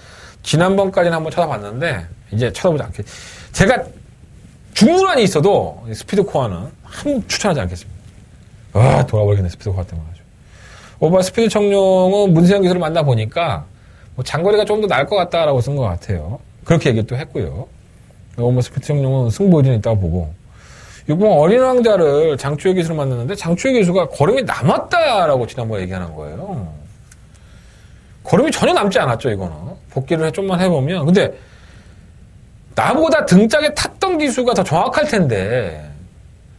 지난번까지는 한번 쳐다봤는데 이제 쳐다보지 않게. 제가 중문안이 있어도 스피드 코어는 추천하지 않겠습니다. 돌아버리겠네 스피드 코어 때문에. 오버 스피드 청룡은 문세영 기술을 만나보니까 장거리가 좀 더 나을 것 같다라고 쓴 것 같아요. 그렇게 얘기 또 했고요. 오버 스피드 청룡은 승부의존이 있다고 보고. 이번 어린 왕자를 장추의 기수를 만났는데 장추의 기수가 걸음이 남았다라고 지난번에 얘기하는 거예요. 걸음이 전혀 남지 않았죠, 이거는. 복귀를 좀만 해보면. 근데 나보다 등짝에 탔던 기수가 더 정확할 텐데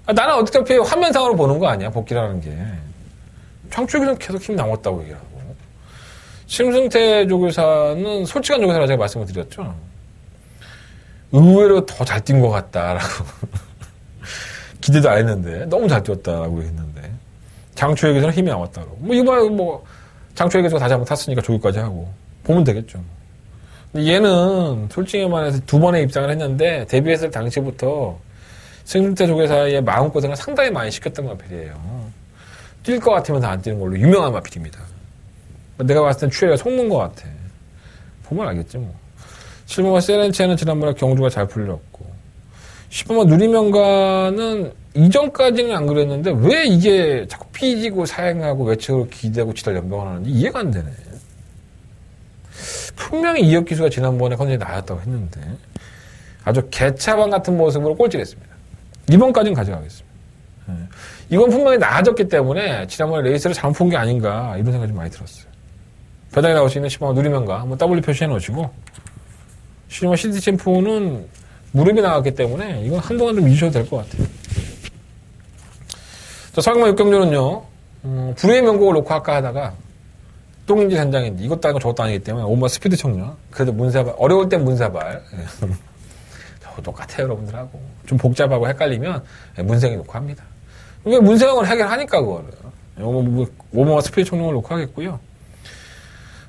나는 어차피 화면상으로 보는 거 아니야, 복귀라는 게. 장추의 기수는 계속 힘이 남았다고 얘기하고. 심승태 조교사는 솔직한 조교사라고 제가 말씀을 드렸죠. 의외로 더 잘 뛴 것 같다라고. 기대도 안 했는데 너무 잘 뛰었다라고 했는데 장추에게서는 힘이 남았다고. 이번에 장추에게서 다시 한번 탔으니까 조교까지 하고 보면 되겠죠. 근데 얘는 솔직히 말해서 2번에 입장을 했는데 데뷔했을 당시부터 승태 조교사의 마음고생을 상당히 많이 시켰던 마필이에요. 뛸 것 같으면서 안 뛰는 걸로 유명한 마필입니다. 내가 봤을 땐 추에가 속는 것 같아. 보면 알겠지 뭐. 7번과 세렌체는 지난번에 경주가 잘 풀렸고 10번만 누리명가는 이전까지는 안 그랬는데 왜 이게 자꾸 삐지고 사행하고 외측으로 기대고 지달 연병을 하는지 이해가 안 되네. 분명히 이혁 기수가 지난번에 컨디션이 나았다고 했는데 아주 개차반 같은 모습으로 꼴찌했습니다. 이번까지는 가져가겠습니다. 이건 분명히 나아졌기 때문에 지난번에 레이스를 잘못 푼 게 아닌가 이런 생각이 좀 많이 들었어요. 배당에 나올 수 있는 10번만 누리명가 한번 W 표시해 놓으시고 10번 시티 챔프는 무릎이 나왔기 때문에 이건 한동안 좀 잊으셔도 될 것 같아요. 자, 설경만 6경주는요, 불의의 명곡을 놓고 아까 하다가 똥인지 된장인지 이것도 아니고 저것도 아니기 때문에 5번 스피드 청년. 그래도 문사발, 어려울 땐 문사발. 저 똑같아요, 여러분들하고. 좀 복잡하고 헷갈리면 문생이 놓고 합니다. 왜 문생을 해결하니까 그거를. 5번 스피드 청년을 놓고 하겠고요.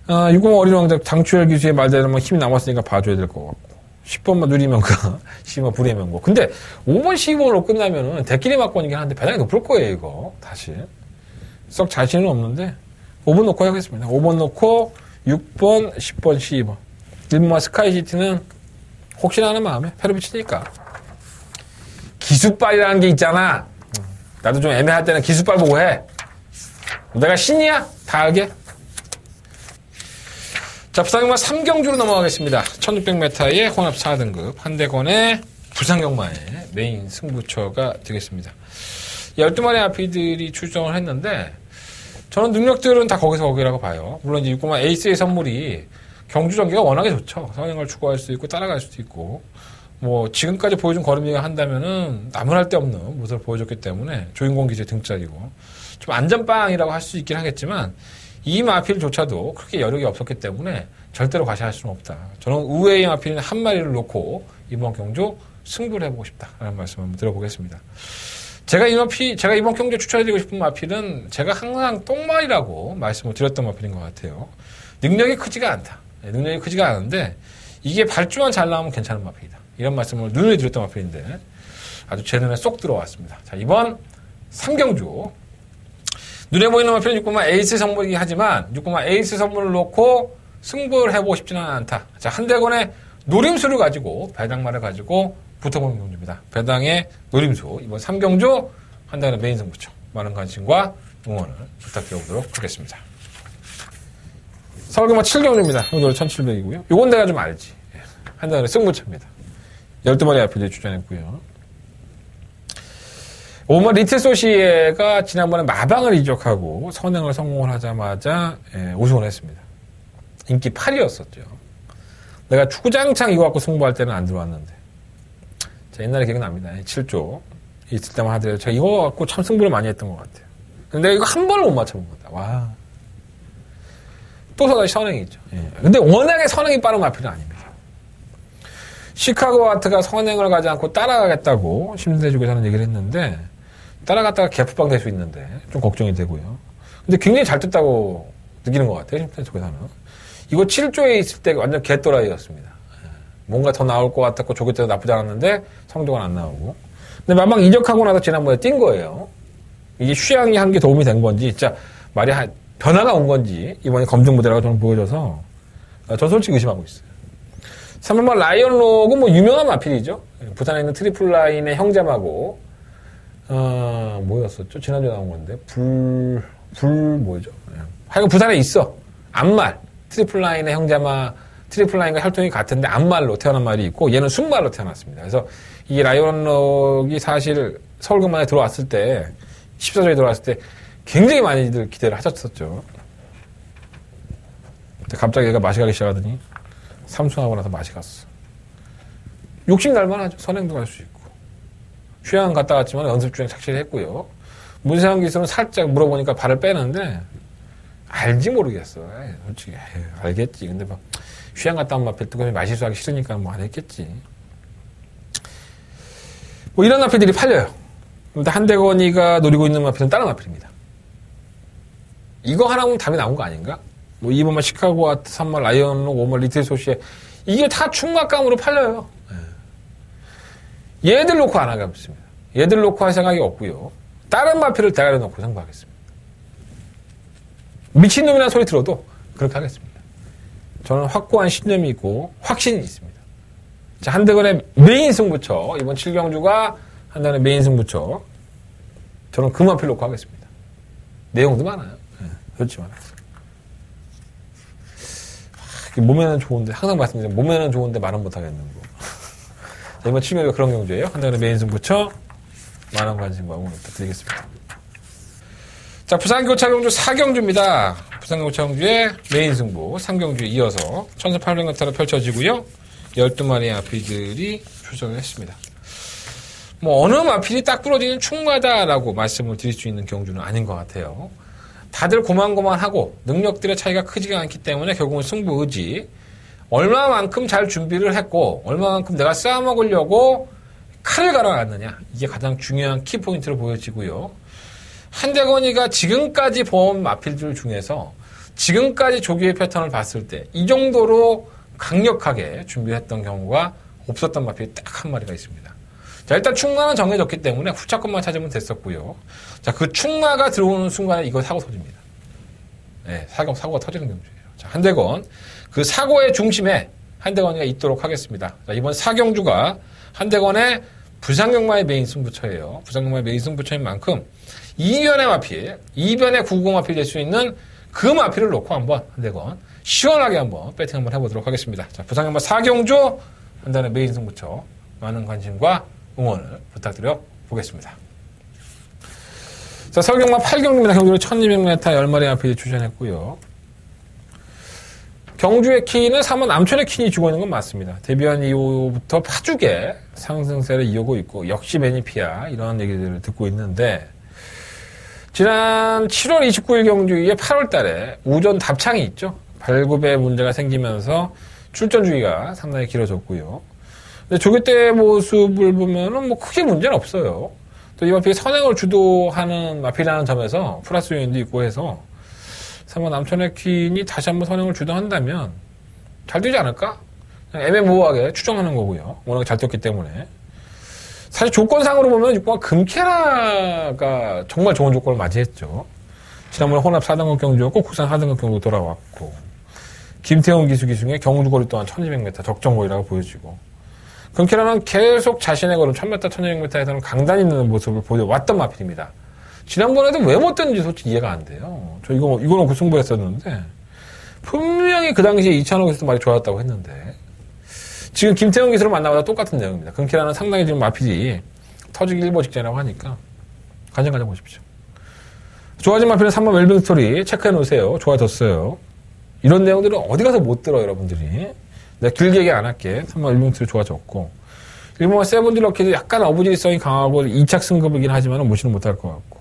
6번 어린 왕자 장추열 기수의 말대로 힘이 남았으니까 봐줘야 될 것 같고. 10번만 누리명가, 10번 불의 명곡. 근데 5번, 12번으로 끝나면은 대끼리 막권이긴 한데 배당이 높을 거예요, 이거. 다시. 썩 자신은 없는데 5번 놓고 하겠습니다. 5번 놓고 6번, 10번, 12번. 1번과 스카이시티는 혹시나 하는 마음에 페로비치니까. 기수빨이라는 게 있잖아. 나도 좀 애매할 때는 기수빨 보고 해. 내가 신이야? 다 알게. 자, 부상경마 3경주로 넘어가겠습니다. 1600m의 혼합 4등급 한대건의 부상경마의 메인 승부처가 되겠습니다. 12마리 아피들이 출정을 했는데 저는 능력들은 다 거기라고 봐요. 물론 이제 6만 에이스의 선물이 경주 전개가 워낙에 좋죠. 선행을 추구할 수 있고 따라갈 수도 있고 지금까지 보여준 걸음이가 한다면은 나무랄 데 없는 모습을 보여줬기 때문에 조인공 기수의 등짝이고 좀 안전빵이라고 할 수 있긴 하겠지만 이 마필조차도 그렇게 여력이 없었기 때문에 절대로 과시할 수는 없다. 저는 의외의 마필은 한 마리를 놓고 이번 경주 승부를 해보고 싶다라는 말씀 한번 들어보겠습니다. 제가 이번 경주에 추천해드리고 싶은 마필은 제가 항상 똥말이라고 말씀을 드렸던 마필인 것 같아요. 능력이 크지가 않다. 능력이 크지가 않은데 이게 발주만 잘 나오면 괜찮은 마필이다. 이런 말씀을 눈에 드렸던 마필인데 아주 제 눈에 쏙 들어왔습니다. 자, 이번 3경주 눈에 보이는 마필은 6번마 에이스 선물이긴 하지만 6번마 에이스 선물을 놓고 승부를 해보고 싶지는 않다. 자, 한대건의 노림수를 가지고 배당말을 가지고 붙어보는 경주입니다. 배당의 노림수 이번 3경주 한대건의 메인 승부처 많은 관심과 응원을 부탁드려보도록 하겠습니다. 서울경마 7경주입니다. 형도로 1700이고요. 요건 내가 좀 알지. 한대건의 승부처입니다. 12마리 앞에 출전했고요. 5번 리틀소시에가 지난번에 마방을 이적하고 선행을 성공을 하자마자 우승을 했습니다. 인기 8위였었죠. 내가 주구장창 이거 갖고 승부할 때는 안 들어왔는데. 자, 옛날에 기억납니다. 7조 있을 때만 하더라도 제가 이거 갖고 참 승부를 많이 했던 것 같아요. 근데 내가 이거 한 번을 못 맞춰본 거다. 와. 또 다시 선행이 있죠. 근데 워낙에 선행이 빠른 마필은 아닙니다. 시카고 아트가 선행을 가지 않고 따라가겠다고 심사해주기에서는 얘기를 했는데 따라갔다가 개프방 될 수 있는데 좀 걱정이 되고요. 근데 굉장히 잘 떴다고 느끼는 것 같아요. 심사해주기에서는. 이거 7조에 있을 때 완전 개또라이였습니다. 뭔가 더 나올 것 같았고 조교 때도 나쁘지 않았는데 성적은 안 나오고. 근데 마방 이적하고 나서 지난번에 뛴 거예요. 이게 휴양이 한 게 도움이 된 건지 진짜 말이 변화가 온 건지 이번에 검증 모델하고 저는 보여줘서 저 솔직히 의심하고 있어요. 3번만 라이언록은 뭐 유명한 마필이죠. 부산에 있는 트리플 라인의 형제마고 뭐였었죠? 지난주에 나온 건데 뭐죠? 하여간 부산에 있어. 암말 트리플 라인의 형제마 트리플 라인과 혈통이 같은데 암말로 태어난 말이 있고 얘는 순말로 태어났습니다. 그래서 이 라이언록이 사실 서울경마에 들어왔을 때 14조에 들어왔을 때 굉장히 많이들 기대를 하셨었죠. 근데 갑자기 얘가 맛이 가기 시작하더니 삼수하고 나서 맛이 갔어. 욕심 날만 하죠. 선행도 갈 수 있고. 휴양 갔다 왔지만 연습 중에 착실히 했고요. 문세영 기수는 살짝 물어보니까 발을 빼는데 알지 모르겠어. 솔직히 알겠지. 근데 막 휴양 갔다 온 마필 뜨거운 말실수하기 싫으니까 뭐 안 했겠지. 뭐 이런 마필들이 팔려요. 근데 한대건이가 노리고 있는 마필은 다른 마필입니다. 이거 하나면 답이 나온 거 아닌가? 뭐 2번만 시카고 아트, 3번 라이언록, 5번 리틀 소시에 이게 다 충막감으로 팔려요. 얘들 놓고 안 하겠습니다. 얘들 놓고 할 생각이 없고요. 다른 마필을 대가리 놓고 승부하겠습니다. 미친놈이라는 소리 들어도 그렇게 하겠습니다. 저는 확고한 신념이 있고 확신이 있습니다. 자, 한대건의 메인 승부처 이번 7경주가 한대건의 메인 승부처 저는 그 마필 놓고 하겠습니다. 내용도 많아요. 그렇지 말아요. 몸에는 좋은데 항상 말씀드리면 몸에는 좋은데 말은 못하겠는 거. 이번 7경주가 그런 경주예요. 한대건의 메인 승부처 많은 관심과 응원 부탁드리겠습니다. 자, 부산교차 경주 4경주입니다. 부산교차 경주의 메인 승부 3경주에 이어서 1800m로 펼쳐지고요. 12마리의 마필들이 출전을 했습니다. 뭐 어느 마필이 딱 부러지는 충마다라고 말씀을 드릴 수 있는 경주는 아닌 것 같아요. 다들 고만고만하고 능력들의 차이가 크지가 않기 때문에 결국은 승부 의지 얼마만큼 잘 준비를 했고 얼마만큼 내가 쌓아먹으려고 칼을 갈아놨느냐 이게 가장 중요한 키포인트로 보여지고요. 한대건이가 지금까지 본 마필들 중에서 지금까지 조기의 패턴을 봤을 때 이 정도로 강력하게 준비했던 경우가 없었던 마필이 딱 한 마리가 있습니다. 자, 일단 충마는 정해졌기 때문에 후차권만 찾으면 됐었고요. 자, 그 충마가 들어오는 순간에 이거 사고 터집니다. 네, 사고가 터지는 경주예요. 자, 한대건 그 사고의 중심에 한대건이가 있도록 하겠습니다. 자, 이번 4경주가 한대건의 부산경마의 메인 승부처예요. 부산경마의 메인 승부처인 만큼 이변의 마필, 이변의 990 마필 될 수 있는 그 마필을 놓고 한번 한대건 시원하게 한번 배팅 한번 해보도록 하겠습니다. 자, 부산경마 4경주 한대건의 메인 승부처 많은 관심과 응원을 부탁드려 보겠습니다. 자, 서울경마 8경주입니다. 경주로 1200m 10마리 마필이 출전했고요. 경주의 키는 3번 남촌의 킨이 주고 있는 건 맞습니다. 데뷔한 이후부터 파죽의 상승세를 이어오고 있고 역시 매니피아 이런 얘기들을 듣고 있는데 지난 7월 29일 경주에 8월 달에 우전 답창이 있죠. 발굽에 문제가 생기면서 출전 주기가 상당히 길어졌고요. 근데 조교 때 모습을 보면은 뭐 크게 문제는 없어요. 또 이 마필이 선행을 주도하는 마필이라는 점에서 플러스 요인도 있고 해서 3번 남천의 퀸이 다시 한번 선행을 주도한다면 잘 되지 않을까? 그냥 애매모호하게 추정하는 거고요. 워낙 잘 뛰었기 때문에. 사실 조건상으로 보면 6번 금캐라가 정말 좋은 조건을 맞이했죠. 지난번에 혼합 4등급 경주였고 국산 4등급 경주 돌아왔고 김태훈 기수 중에 경주거리 또한 1200m 적정거리라고 보여지고 금캐라는 계속 자신의 걸음 1000m, 1200m에서는 강단 있는 모습을 보여왔던 마필입니다. 지난번에도 왜 못 떴는지 솔직히 이해가 안 돼요. 저 이거 놓고 승부했었는데 분명히 그 당시에 이찬호 기수도 말이 좋았다고 했는데 지금 김태형 기수를 만나보다 똑같은 내용입니다. 금캐라는 상당히 지금 마필이 터지기 일보 직전이라고 하니까 관심 가져보십시오. 좋아진 마필은 3번 웰빙 스토리 체크해 놓으세요. 좋아졌어요. 이런 내용들은 어디 가서 못 들어요, 여러분들이. 내가 길게 얘기 안 할게. 3번 웰빙 스토리 좋아졌고 1번 세븐디 럭키도 약간 어부지리성이 강하고 2착 승급이긴 하지만 무시는 못할 것 같고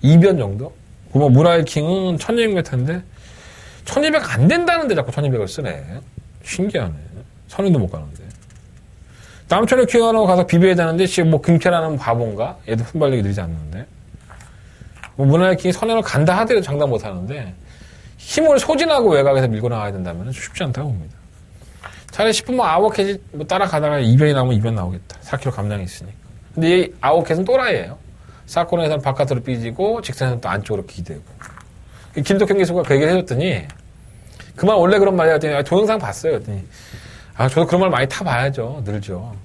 2변 정도? 9번 무라이킹은 1200m인데 1200 안 된다는데 자꾸 1200을 쓰네. 신기하네. 선행도 못 가는데. 남천의 퀴어로 가서 비벼야 되는데 지금 뭐 금캐라는 바본가? 얘도 순발력이 늘지 않는데. 뭐 무라이킹이 선행을 간다 하더라도 장담 못 하는데 힘을 소진하고 외곽에서 밀고 나가야 된다면 쉽지 않다고 봅니다. 차라리 10분 뭐 아웃캣이 뭐 따라가다가 2변이 나오면 2변 나오겠다. 4km 감량이 있으니까. 근데 이 아웃캣은 또라이예요. 사코너에서는 바깥으로 삐지고 직선에서는 또 안쪽으로 기대고. 김덕현 기수가 그 얘기를 해줬더니 그만 원래 그런 말이야 했더니 동영상 봤어요. 했더니 저도 그런 말 많이 타봐야죠. 늘죠.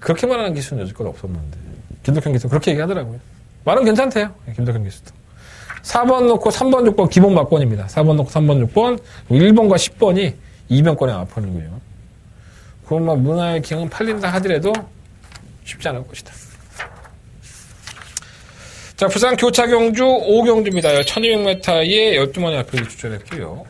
그렇게 말하는 기수는 여지껏 없었는데 김덕현 기수 그렇게 얘기하더라고요. 말은 괜찮대요. 김덕현 기수도. 4번 놓고 3번 6번 기본 막권입니다. 4번 놓고 3번 6번 1번과 10번이 2변권의 앞번이고요. 그러면 문화의 킹은 팔린다 하더라도 쉽지 않을 것이다. 자, 부산 교차경주 5경주입니다. 1200m에 12번의 앞에서 추천했고요.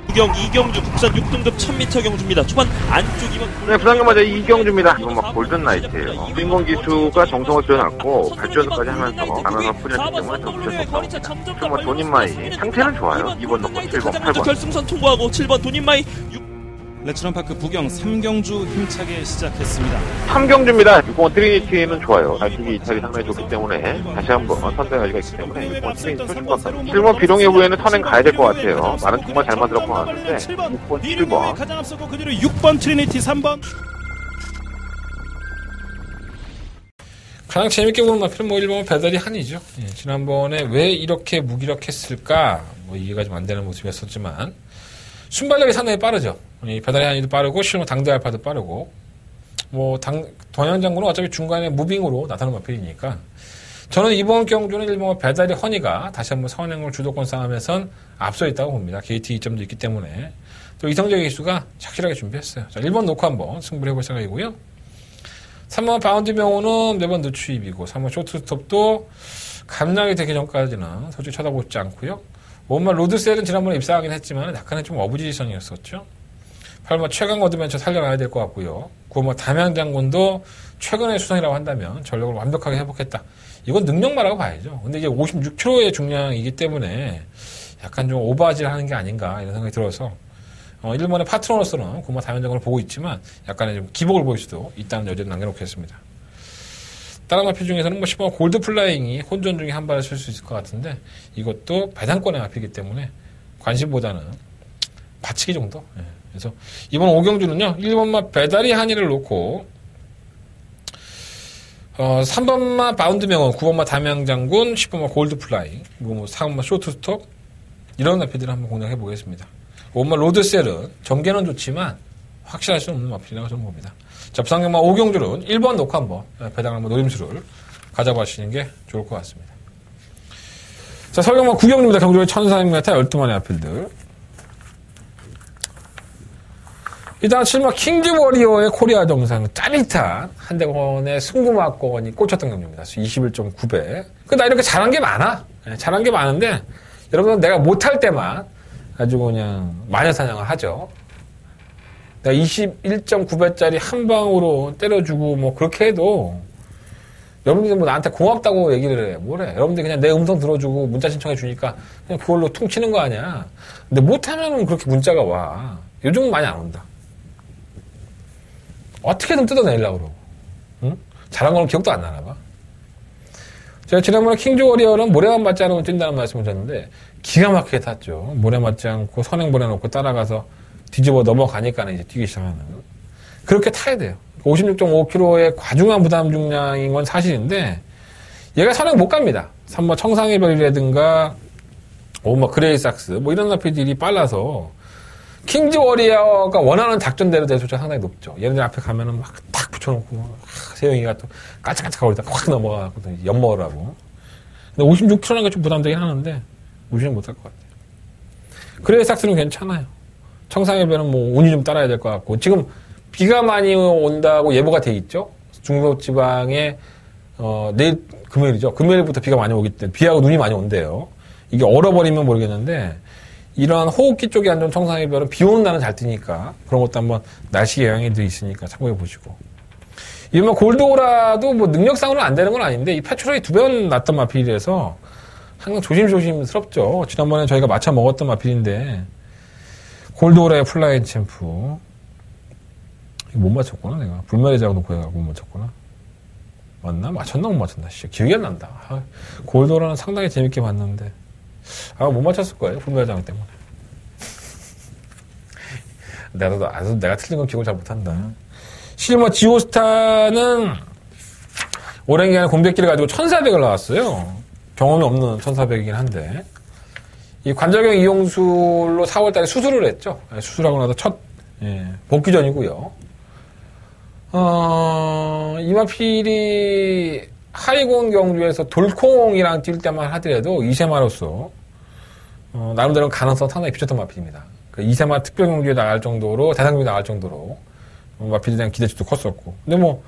부경 2경주 국산 6등급 1000m 경주입니다. 초반 안쪽이면 네, 부산경마자 2경주입니다. 이건 막 골든 나이트예요. 주인공 기수가 정성을 들여놨고 발전까지 하면서 가능한 풀이었기 때문에 더 붙였었고 뭐 돈인마이 상태는 좋아요. 2번 넣고 7번, 8번 결승선 통과하고 7번 돈인마이 레츠런파크 부경 3경주 힘차게 시작했습니다. 3경주입니다. 6번 트리니티는 좋아요. 달리기 이탈이 상당히 좋기 때문에 다시 한번 선택 여지가 있기 때문에 6번 트리니티 출발합니다. 7번 비룡의 후에는 선행 가야 될 것 같아요. 말은 정말 잘 만들었고 나왔는데 6번, 7번 가장 앞서고 그 뒤로 6번 트리니티 3번 가장 재밌게 보는 마필은 뭐 1번은 배달이 한이죠. 예, 지난번에 왜 이렇게 무기력했을까 뭐 이해가 좀 안 되는 모습이었었지만 순발력이 상당히 빠르죠. 이 배달의 한이도 빠르고 실무 당대 알파도 빠르고 뭐 동양 장군은 어차피 중간에 무빙으로 나타나는 마필이니까 저는 이번 경주는 1번 배달의 허니가 다시 한번 선행을 주도권 싸움에선 앞서 있다고 봅니다. 게이트 2점도 있기 때문에 또 이성적인 기수가 착실하게 준비했어요. 자, 1번 놓고 한번 승부를 해볼 생각이고요. 3번 바운드 명호는 매번 늦추입이고 3번 쇼트스톱도 감량이 되기 전까지는 솔직히 쳐다보지 않고요. 뭔가 로드셀은 지난번에 입사하긴 했지만 약간의 좀 어부지리성이었었죠. 8번 최강 어드벤처 살려놔야 될 것 같고요. 9번 담양장군도 최근의 수상이라고 한다면 전력을 완벽하게 회복했다. 이건 능력마라고 봐야죠. 근데 이제 56kg의 중량이기 때문에 약간 좀 오버아질하는 게 아닌가 이런 생각이 들어서 1번의 파트너로서는 9번 담양장군을 보고 있지만 약간의 좀 기복을 보일 수도 있다는 여지를 남겨놓겠습니다. 다른 마필 중에서는 뭐 10번 골드 플라잉이 혼전 중에 한 발을 쓸 수 있을 것 같은데 이것도 배당권의 마필이기 때문에 관심보다는 받치기 정도. 예. 그래서 이번 5경주는요 1번만 배달이 한이를 놓고 3번만 바운드 명언, 9번만 담양장군, 10번만 골드 플라잉, 뭐 4번만 쇼트스톱 이런 마필들을 한번 공략해 보겠습니다. 5번만 로드셀은 전개는 좋지만 확실할 수 없는 마필이라고 저는 봅니다. 자, 부산경마 5경주는 1번 놓고 한번 배당 한번 노림수를 가져가시는 게 좋을 것 같습니다. 자, 서경마 9경주입니다. 경주의 1400m 12만의 앞필들. 일단 7마 킹즈 워리어의 코리아 정상 짜릿한 한대건의 승부마권이 꽂혔던 경주입니다. 21.9배. 나 이렇게 잘한 게 많아. 잘한 게 많은데 여러분은 내가 못할 때만 아주 그냥 마녀사냥을 하죠. 내가 21.9배짜리 한 방으로 때려주고 뭐 그렇게 해도 여러분들이 뭐 나한테 고맙다고 얘기를 해. 뭐래. 여러분들이 그냥 내 음성 들어주고 문자 신청해 주니까 그냥 그걸로 퉁치는 거 아니야. 근데 못하면은 그렇게 문자가 와. 요즘은 많이 안 온다. 어떻게든 뜯어내려고 그러고. 응? 잘한 거는 기억도 안 나나 봐. 제가 지난번에 킹즈 워리어는 모래만 맞지 않으면 뛴다는 말씀을 드렸는데 기가 막히게 탔죠. 모래 맞지 않고 선행 보내놓고 따라가서 뒤집어 넘어가니까 이제 뛰기 시작하는. 그렇게 타야 돼요. 56.5kg의 과중한 부담 중량인 건 사실인데 얘가 선행 못 갑니다. 3번 청상의 별이라든가 그레이삭스 뭐 이런 나피들이 빨라서 킹즈 워리어가 원하는 작전대로 될 수가 상당히 높죠. 얘네들 앞에 가면은 막 탁 붙여놓고 세영이가 또 깔짝깔짝 거리다가 확 넘어가고 엿먹으라고. 근데 56kg는 게 좀 부담되긴 하는데 무시는 못할 것 같아요. 그레이삭스는 괜찮아요. 청상의 별은 뭐 운이 좀 따라야 될 것 같고 지금 비가 많이 온다고 예보가 돼 있죠. 중부지방에 내일 금요일이죠. 금요일부터 비가 많이 오기 때문에 비하고 눈이 많이 온대요. 이게 얼어버리면 모르겠는데 이러한 호흡기 쪽에 안 좋은 청상의 별은 비 오는 날은 잘 뜨니까 그런 것도 한번 날씨 영향이 있으니까 참고해 보시고. 이번 골드오라도 뭐 능력상으로는 안 되는 건 아닌데 이 페트롤이 2배 났던 마필이라서 항상 조심스럽죠. 지난번에 저희가 맞춰 먹었던 마필인데 골드오라의 플라잉 챔프 이거 못 맞췄구나 내가. 불멸의 자국 놓고 해가지고 못 맞췄구나. 맞나? 맞췄나 못 맞췄나? 기억이 안 난다. 골드오라는 상당히 재밌게 봤는데 못 맞췄을 거예요. 불멸의 자국 때문에. 내가 틀린 건 기억을 잘 못한다. 실버 지오스타는 오랜 기간에 공백기를 가지고 1400을 나왔어요. 경험이 없는 1400이긴 한데 이 관절경 이용술로 4월달에 수술을 했죠. 수술하고 나서 첫 복귀 전이고요. 이마필이 하이곤 경주에서 돌콩이랑 뛸 때만 하더라도 이세마로서 나름대로 가능성 상당히 비쳤던 마필입니다. 그 이세마 특별 경주에 나갈 정도로 대상 경주에 나갈 정도로 마필에 대한 기대치도 컸었고. 근데 뭐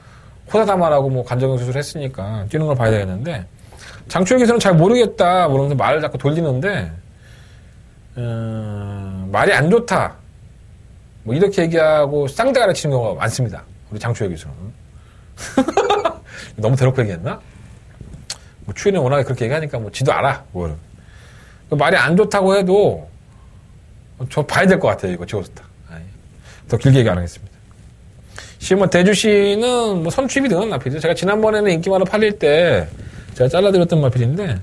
호사다마라고 뭐 관절경 수술을 했으니까 뛰는 걸 봐야 되겠는데 장초의 기술은 잘 모르겠다 그러면서 말을 자꾸 돌리는데 말이 안 좋다 뭐 이렇게 얘기하고 쌍대가리 치는 경우가 많습니다. 우리 장초의 기술은. 너무 대놓고 얘기했나? 뭐 추위는 워낙에 그렇게 얘기하니까 뭐 지도 알아. 뭘. 말이 안 좋다고 해도 저 봐야 될 것 같아요. 이거 지오스타. 더 길게 얘기 안 하겠습니다. 지금 대주시는 뭐 선취입이 되는 마필이죠. 제가 지난번에는 인기만으로 팔릴 때 제가 잘라드렸던 마필인데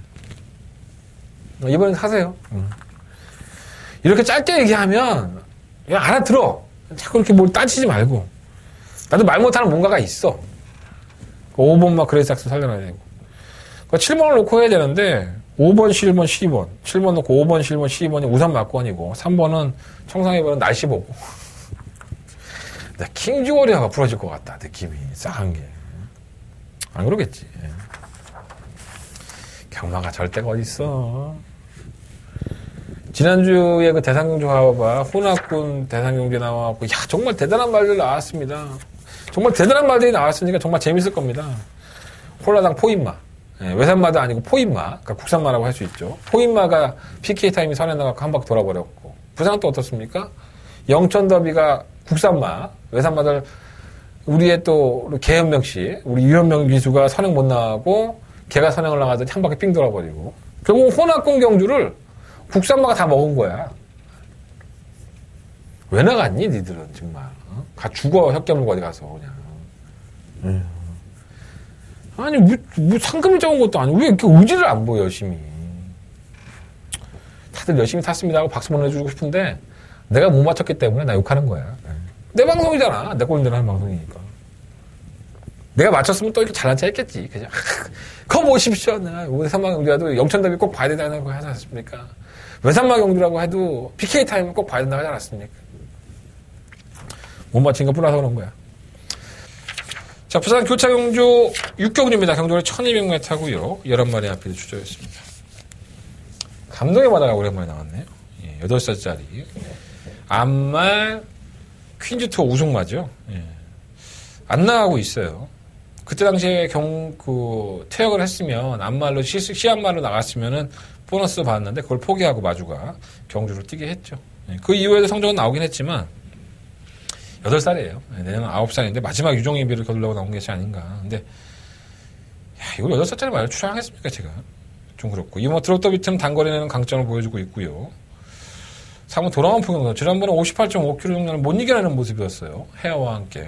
이번엔 사세요. 이렇게 짧게 얘기하면 그냥 알아들어. 자꾸 이렇게 뭘 따지지 말고. 나도 말 못하는 뭔가가 있어. 5번 막 그레이삭스 살려놔야 되고. 7번을 놓고 해야 되는데 5번, 11번, 12번. 7번 놓고 5번, 11번, 12번이 우선 막권이고 3번은 청상의 별은 날씨 보고. 킹즈 워리어가 부러질 것 같다. 느낌이 싸한 게. 안 그러겠지. 경마가 절대가 어딨어. 지난주에 그 대상경주 가봐봐. 혼합군 대상경주에 나와갖고 야 정말 대단한 말들 나왔습니다. 정말 대단한 말들이 나왔으니까 정말 재밌을 겁니다. 홀라당 포인마. 외산마도 아니고 포인마. 그러니까 국산마라고 할 수 있죠. 포인마가 PK 타임이 선에 나가고 한 바퀴 돌아버렸고. 부산 또 어떻습니까? 영천더비가 국산마. 외산마들 우리의 또 개현명 씨, 우리 유현명 기수가 선행 못 나가고 걔가 선행을 나가더니 한 바퀴 삥 돌아버리고. 결국 혼합군 경주를 국산마가 다 먹은 거야. 왜 나갔니, 니들은, 정말. 가 죽어, 혁개물고 어디 가서, 그냥. 아니, 뭐 상금이 적은 것도 아니고, 왜 이렇게 의지를 안 보여, 열심히. 다들 열심히 탔습니다 하고 박수 보내주고 싶은데, 내가 못 맞췄기 때문에 나 욕하는 거야. 내 방송이잖아. 내 꼴대로 하는 방송이니까. 내가 맞췄으면 또 이렇게 잘난 체 했겠지. 그냥, 그거 보십시오. 내가 외산마 경주라도 영천더비 꼭 봐야 된다고 하지 않습니까? 외산마 경주라고 해도 PK 타임은 꼭 봐야 된다고 하지 않았습니까? 못 맞힌 거 뿌라서 그런 거야. 자, 부산 교차 경주 6경주입니다. 경주를 1200m고요. 11마리 앞에 주저했습니다. 감동의 바다가 오랜만에 나왔네요. 8살짜리. 암말 퀸즈 투어 우승마죠. 안 나가고 있어요. 그때 당시에 퇴역을 했으면 암말로 시암말로 나갔으면은 보너스 받았는데 그걸 포기하고 마주가 경주를 뛰게 했죠. 그 이후에도 성적은 나오긴 했지만 8살이에요. 내년 9살인데 마지막 유종 예비를 거두려고 나온 것이 아닌가. 근데 이걸 8살짜리 말을 추천하겠습니까 제가. 좀 그렇고. 이번 드롭더비트는 단거리에는 강점을 보여주고 있고요. 3번 돌아온 포경도 지난번에 58.5km 정도는 못 이겨내는 모습이었어요. 헤어와 함께.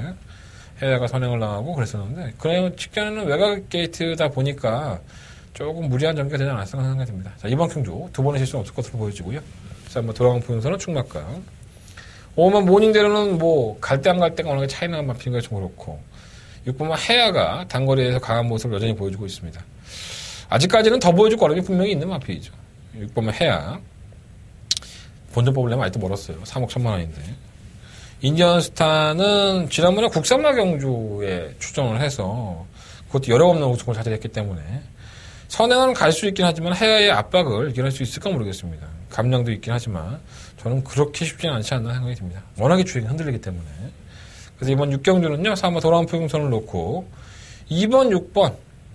해야가 선행을 당하고 그랬었는데 그 직전에는 외곽 게이트다 보니까 조금 무리한 전개가 되지 않았을까 생각이 듭니다. 자, 이번 경주 두 번의 실수는 없을 것으로 보여지고요. 자, 뭐 돌아간 포용선은 충막강. 5번 모닝대로는 뭐 갈 때 안 갈 때가 워낙에 차이나는 마피인가 좀 그렇고 6번만 해야가 단거리에서 강한 모습을 여전히 보여주고 있습니다. 아직까지는 더 보여줄 거람이 분명히 있는 마피이죠. 6번만 해야. 본전 뽑으려면 아직도 멀었어요. 3억 1천만 원인데. 인디언스타는 지난번에 국산마 경주에 출전을 해서 그것도 여력 없는 우승을 차지했기 때문에 선행은 갈 수 있긴 하지만 해야의 압박을 이겨낼 수 있을까 모르겠습니다. 감량도 있긴 하지만 저는 그렇게 쉽지는 않지 않나 생각이 듭니다. 워낙에 주행이 흔들리기 때문에. 그래서 이번 6경주는요. 3번 돌아온 포용선을 놓고 2번, 6번,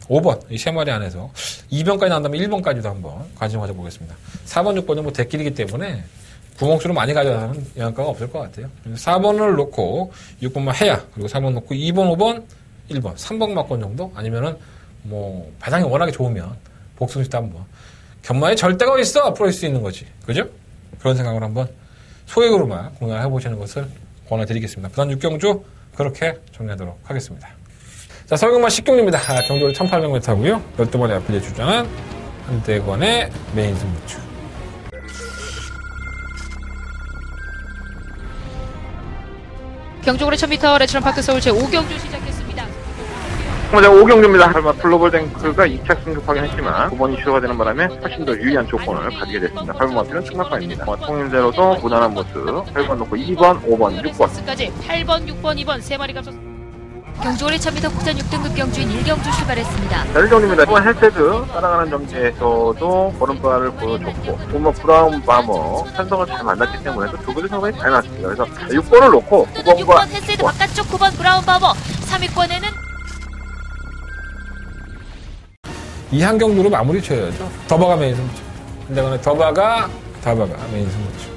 5번 이 세 마리 안에서 2번까지 나온다면 1번까지도 한번 관심 가져보겠습니다. 4번, 6번은 뭐 대길이기 때문에 구멍수로 많이 가져가는 영향가가 없을 것 같아요. 4번을 놓고 6번만 해야 그리고 4번 놓고 2번, 5번, 1번 3번 막권 정도 아니면은 뭐 바닥이 워낙에 좋으면 복승시도 한번 견마에 절대가 있어 앞으로 할 수 있는 거지. 그죠? 그런 생각을 한번 소액으로만 공략해 보시는 것을 권해드리겠습니다. 부산 6경주 그렇게 정리하도록 하겠습니다. 자, 서울경마 10경주입니다. 경주를 1800m고요. 12번의 앞에 주장한 한대건의 메인 승부주. 경주고래 1000m 레츠런파크 서울 제5경주 시작했습니다. 먼저 5경주입니다. 설마 플로벌 탱크가 2차 승급하긴 했지만 9번이 취소가 되는 바람에 훨씬 더 유리한 조건을 가지게 됐습니다. 8번 마피는 충막강입니다. 통일대로도 무난한 모습 8번 놓고 2번, 5번, 6번 까지 8번, 6번, 2번 세 마리가 경주고래 1000m 국산 6등급 경주인 1경주 출발했습니다. 1경주입니다. 이번 헬세드 따라가는 전개에서도 걸음발을 보여줬고 보면 브라운 바머 편성을 잘 만났기 때문에 또 두 개의 상당히 잘 났습니다. 그래서 6번을 놓고 9번과 6번 헬세드 바깥쪽 9번 브라운 바머 3위권에는 이 한 경주로 마무리 쳐야죠. 더바가 메인 승부처. 근데 더바가 메인 승부처.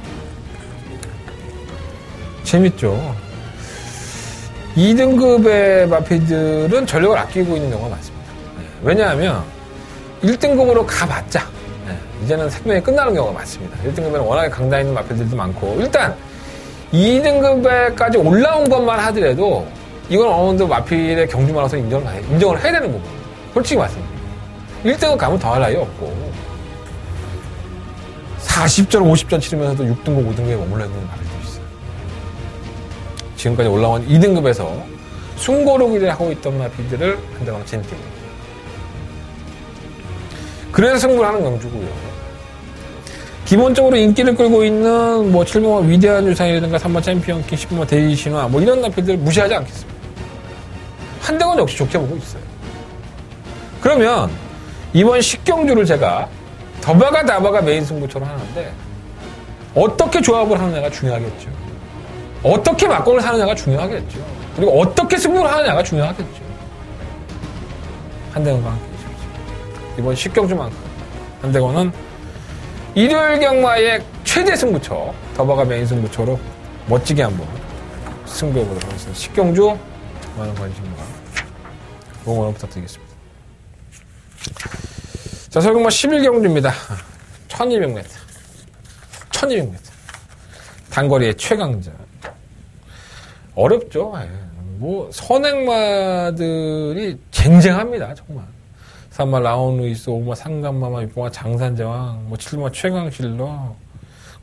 재밌죠. 2등급의 마피들은 전력을 아끼고 있는 경우가 많습니다. 왜냐하면 1등급으로 가봤자 이제는 생명이 끝나는 경우가 많습니다. 1등급에는 워낙에 강단 있는 마피들도 많고 일단 2등급에까지 올라온 것만 하더라도 이건 어느 정도 마필의 경주만 와서 인정을 해야 되는 거고 솔직히 말씀드립니다. 1등급 가면 더할 나위 없고 40전, 50전 치르면서도 6등급, 5등급에 머물러 있는 마필도 있어요. 지금까지 올라온 2등급에서 숨고르기를 하고 있던 마필들을 한다거나 진팀. 그래서 승부를 하는 경주고요. 기본적으로 인기를 끌고 있는 뭐 7번만 위대한 유상이라든가 3번 챔피언킹, 10번만 대지신화 뭐 이런 마필들 무시하지 않겠습니다. 한대건 역시 좋게 보고 있어요. 그러면 이번 10경주를 제가 더바가 다바가 메인 승부처럼 하는데 어떻게 조합을 하느냐가 중요하겠죠. 어떻게 막공을 사느냐가 중요하겠죠. 그리고 어떻게 승부를 하느냐가 중요하겠죠. 한대건과 함께 해주십시오. 이번 10경주만큼 한대건은 일요일 경마의 최대 승부처 더바가 메인 승부처로 멋지게 한번 승부해보도록 하겠습니다. 10경주 많은 관심과 응원 부탁드리겠습니다. 자, 서울경마 11경주입니다. 1200m. 1200m. 단거리의 최강자. 어렵죠. 뭐, 선행마들이 쟁쟁합니다, 정말. 3마 라온 루이스, 5마 상감마마, 6마 장산제왕, 뭐 7마 최강실러,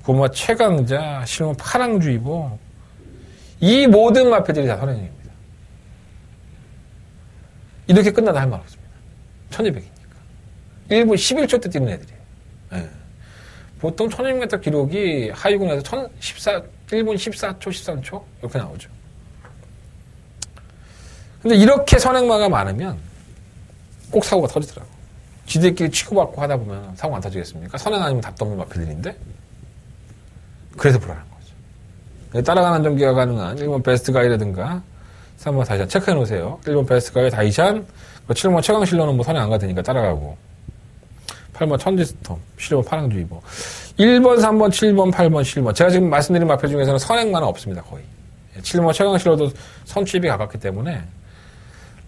9마 최강자, 10마 파랑주의보. 이 모든 마패들이 다 선행입니다. 이렇게 끝나다 할 말 없습니다. 1200이니까. 1분 11초 때 뛰는 애들이에요. 네. 보통 1200m 기록이 하위군에서 1분 14초, 13초? 이렇게 나오죠. 근데 이렇게 선행마가 많으면 꼭 사고가 터지더라고. 지들끼리 치고받고 하다 보면 사고 안 터지겠습니까? 선행 아니면 답도 없는 마패들인데? 그래서 불안한 거죠. 따라가는 전기가 가능한 1번 베스트 가이라든가 3번 다이샨 체크해 놓으세요. 1번 베스트 가이 다이샨, 7번 최강실러는 뭐 선행 안 가되니까 따라가고 8번 천지스톰, 11번 파랑주의보 1번, 3번, 7번, 8번, 11번 제가 지금 말씀드린 마패 중에서는 선행만은 없습니다. 거의 7번 최강실러도 선취입이 가깝기 때문에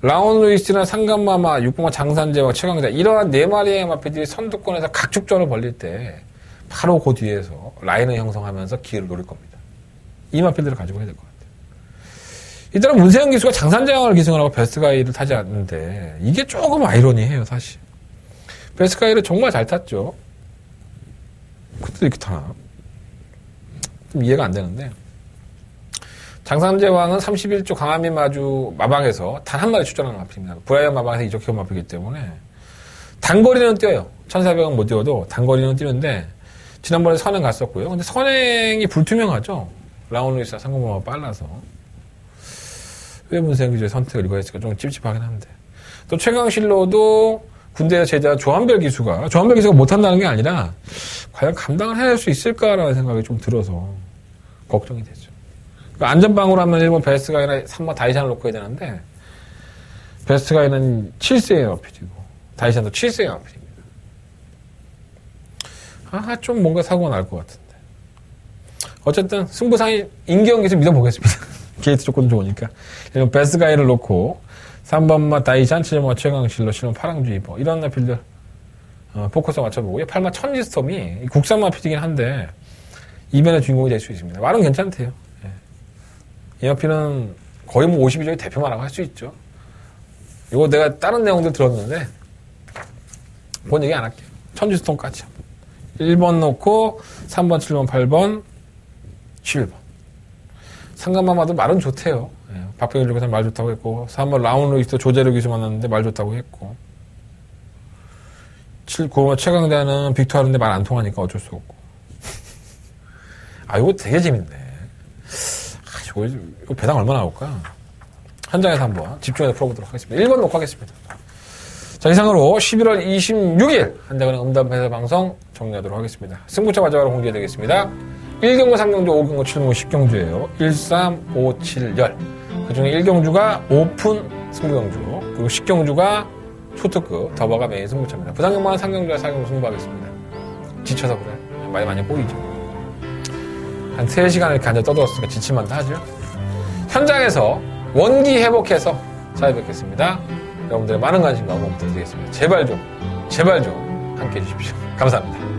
라온 루이스나 상감마마, 6번마 장산제와 최강자 이러한 4마리의 마패들이 선두권에서 각축전을 벌릴 때 바로 그 뒤에서 라인을 형성하면서 기회를 노릴 겁니다. 이 마패들을 가지고 해야 될 것 같아요. 이따라 문세영 기수가 장산제왕을 기승을 하고 베스트가이를 타지 않는데 이게 조금 아이러니해요 사실. 베스트가이를 정말 잘 탔죠. 그때도 이렇게 타나? 좀 이해가 안 되는데 장산제왕은 31조 강한민 마주 마방에서 단 한 마리 출전하는 마필입니다. 브라이언 마방에서 이적해온 마필이기 때문에 단거리는 뛰어요. 1400은 못 뛰어도 단거리는 뛰는데 지난번에 선행 갔었고요. 근데 선행이 불투명하죠. 라운드리스와 상공범위가 빨라서. 왜 문세영 기수의 선택을 이거 했을까 좀 찝찝하긴 한데. 또 최강실로도 군대에서 제대한 조한별 기수가 못한다는 게 아니라 과연 감당을 해낼 수 있을까라는 생각이 좀 들어서 걱정이 되죠. 그러니까 안전방으로 하면 일본 베스트가이나 3번 다이샨을 놓고 해야 되는데 베스트가이는 7세의 어필이고 다이샨도 7세의 어필입니다. 좀 뭔가 사고가 날 것 같은데. 어쨌든 승부상이 임기영 기수 믿어보겠습니다. 게이트 조건 좋으니까. 이런 베스트가이를 놓고 3번마 다이샨, 7번마 최강실로, 7번 파랑주의보 이런 나필들 포커스 맞춰보고요. 8번 천지스톰이 국산 마필이긴 한데 이변의 주인공이 될 수 있습니다. 말은 괜찮대요. 예. 이 마필은 거의 뭐 52조의 대표마라고 할 수 있죠. 이거 내가 다른 내용들 들었는데 본 얘기 안 할게요. 천지스톰까지 1번 놓고 3번, 7번, 8번, 11번. 상관마마도 말은 좋대요. 예. 박병일 조교사 말 좋다고 했고 3번 라운드 기수 조재료 기수 만났는데 말 좋다고 했고 9번 최강대는 빅토하는데 말 안 통하니까 어쩔 수 없고 이거 되게 재밌네. 이거 배당 얼마 나올까? 현장에서 한번 집중해서 풀어보도록 하겠습니다. 1번 놓고 하겠습니다. 자, 이상으로 11월 26일 한대건의 음담회사 방송 정리하도록 하겠습니다. 승부처 마지막으로 공개되겠습니다. 1경주, 3경주, 5경주, 7경주, 10경주예요. 1, 3, 5, 7, 열. 그중에 1경주가 오픈 승부경주, 그리고 10경주가 초특급 더버가 메인 승부처입니다. 부상경마는 3경주와 4경주 승부하겠습니다. 지쳐서 그래. 많이 보이죠. 한 3시간 이렇게 앉아 떠들었으니까 지칠만도 하죠. 현장에서 원기 회복해서 찾아뵙겠습니다. 여러분들의 많은 관심과 응원 부탁드리겠습니다. 제발 좀 함께 해주십시오. 감사합니다.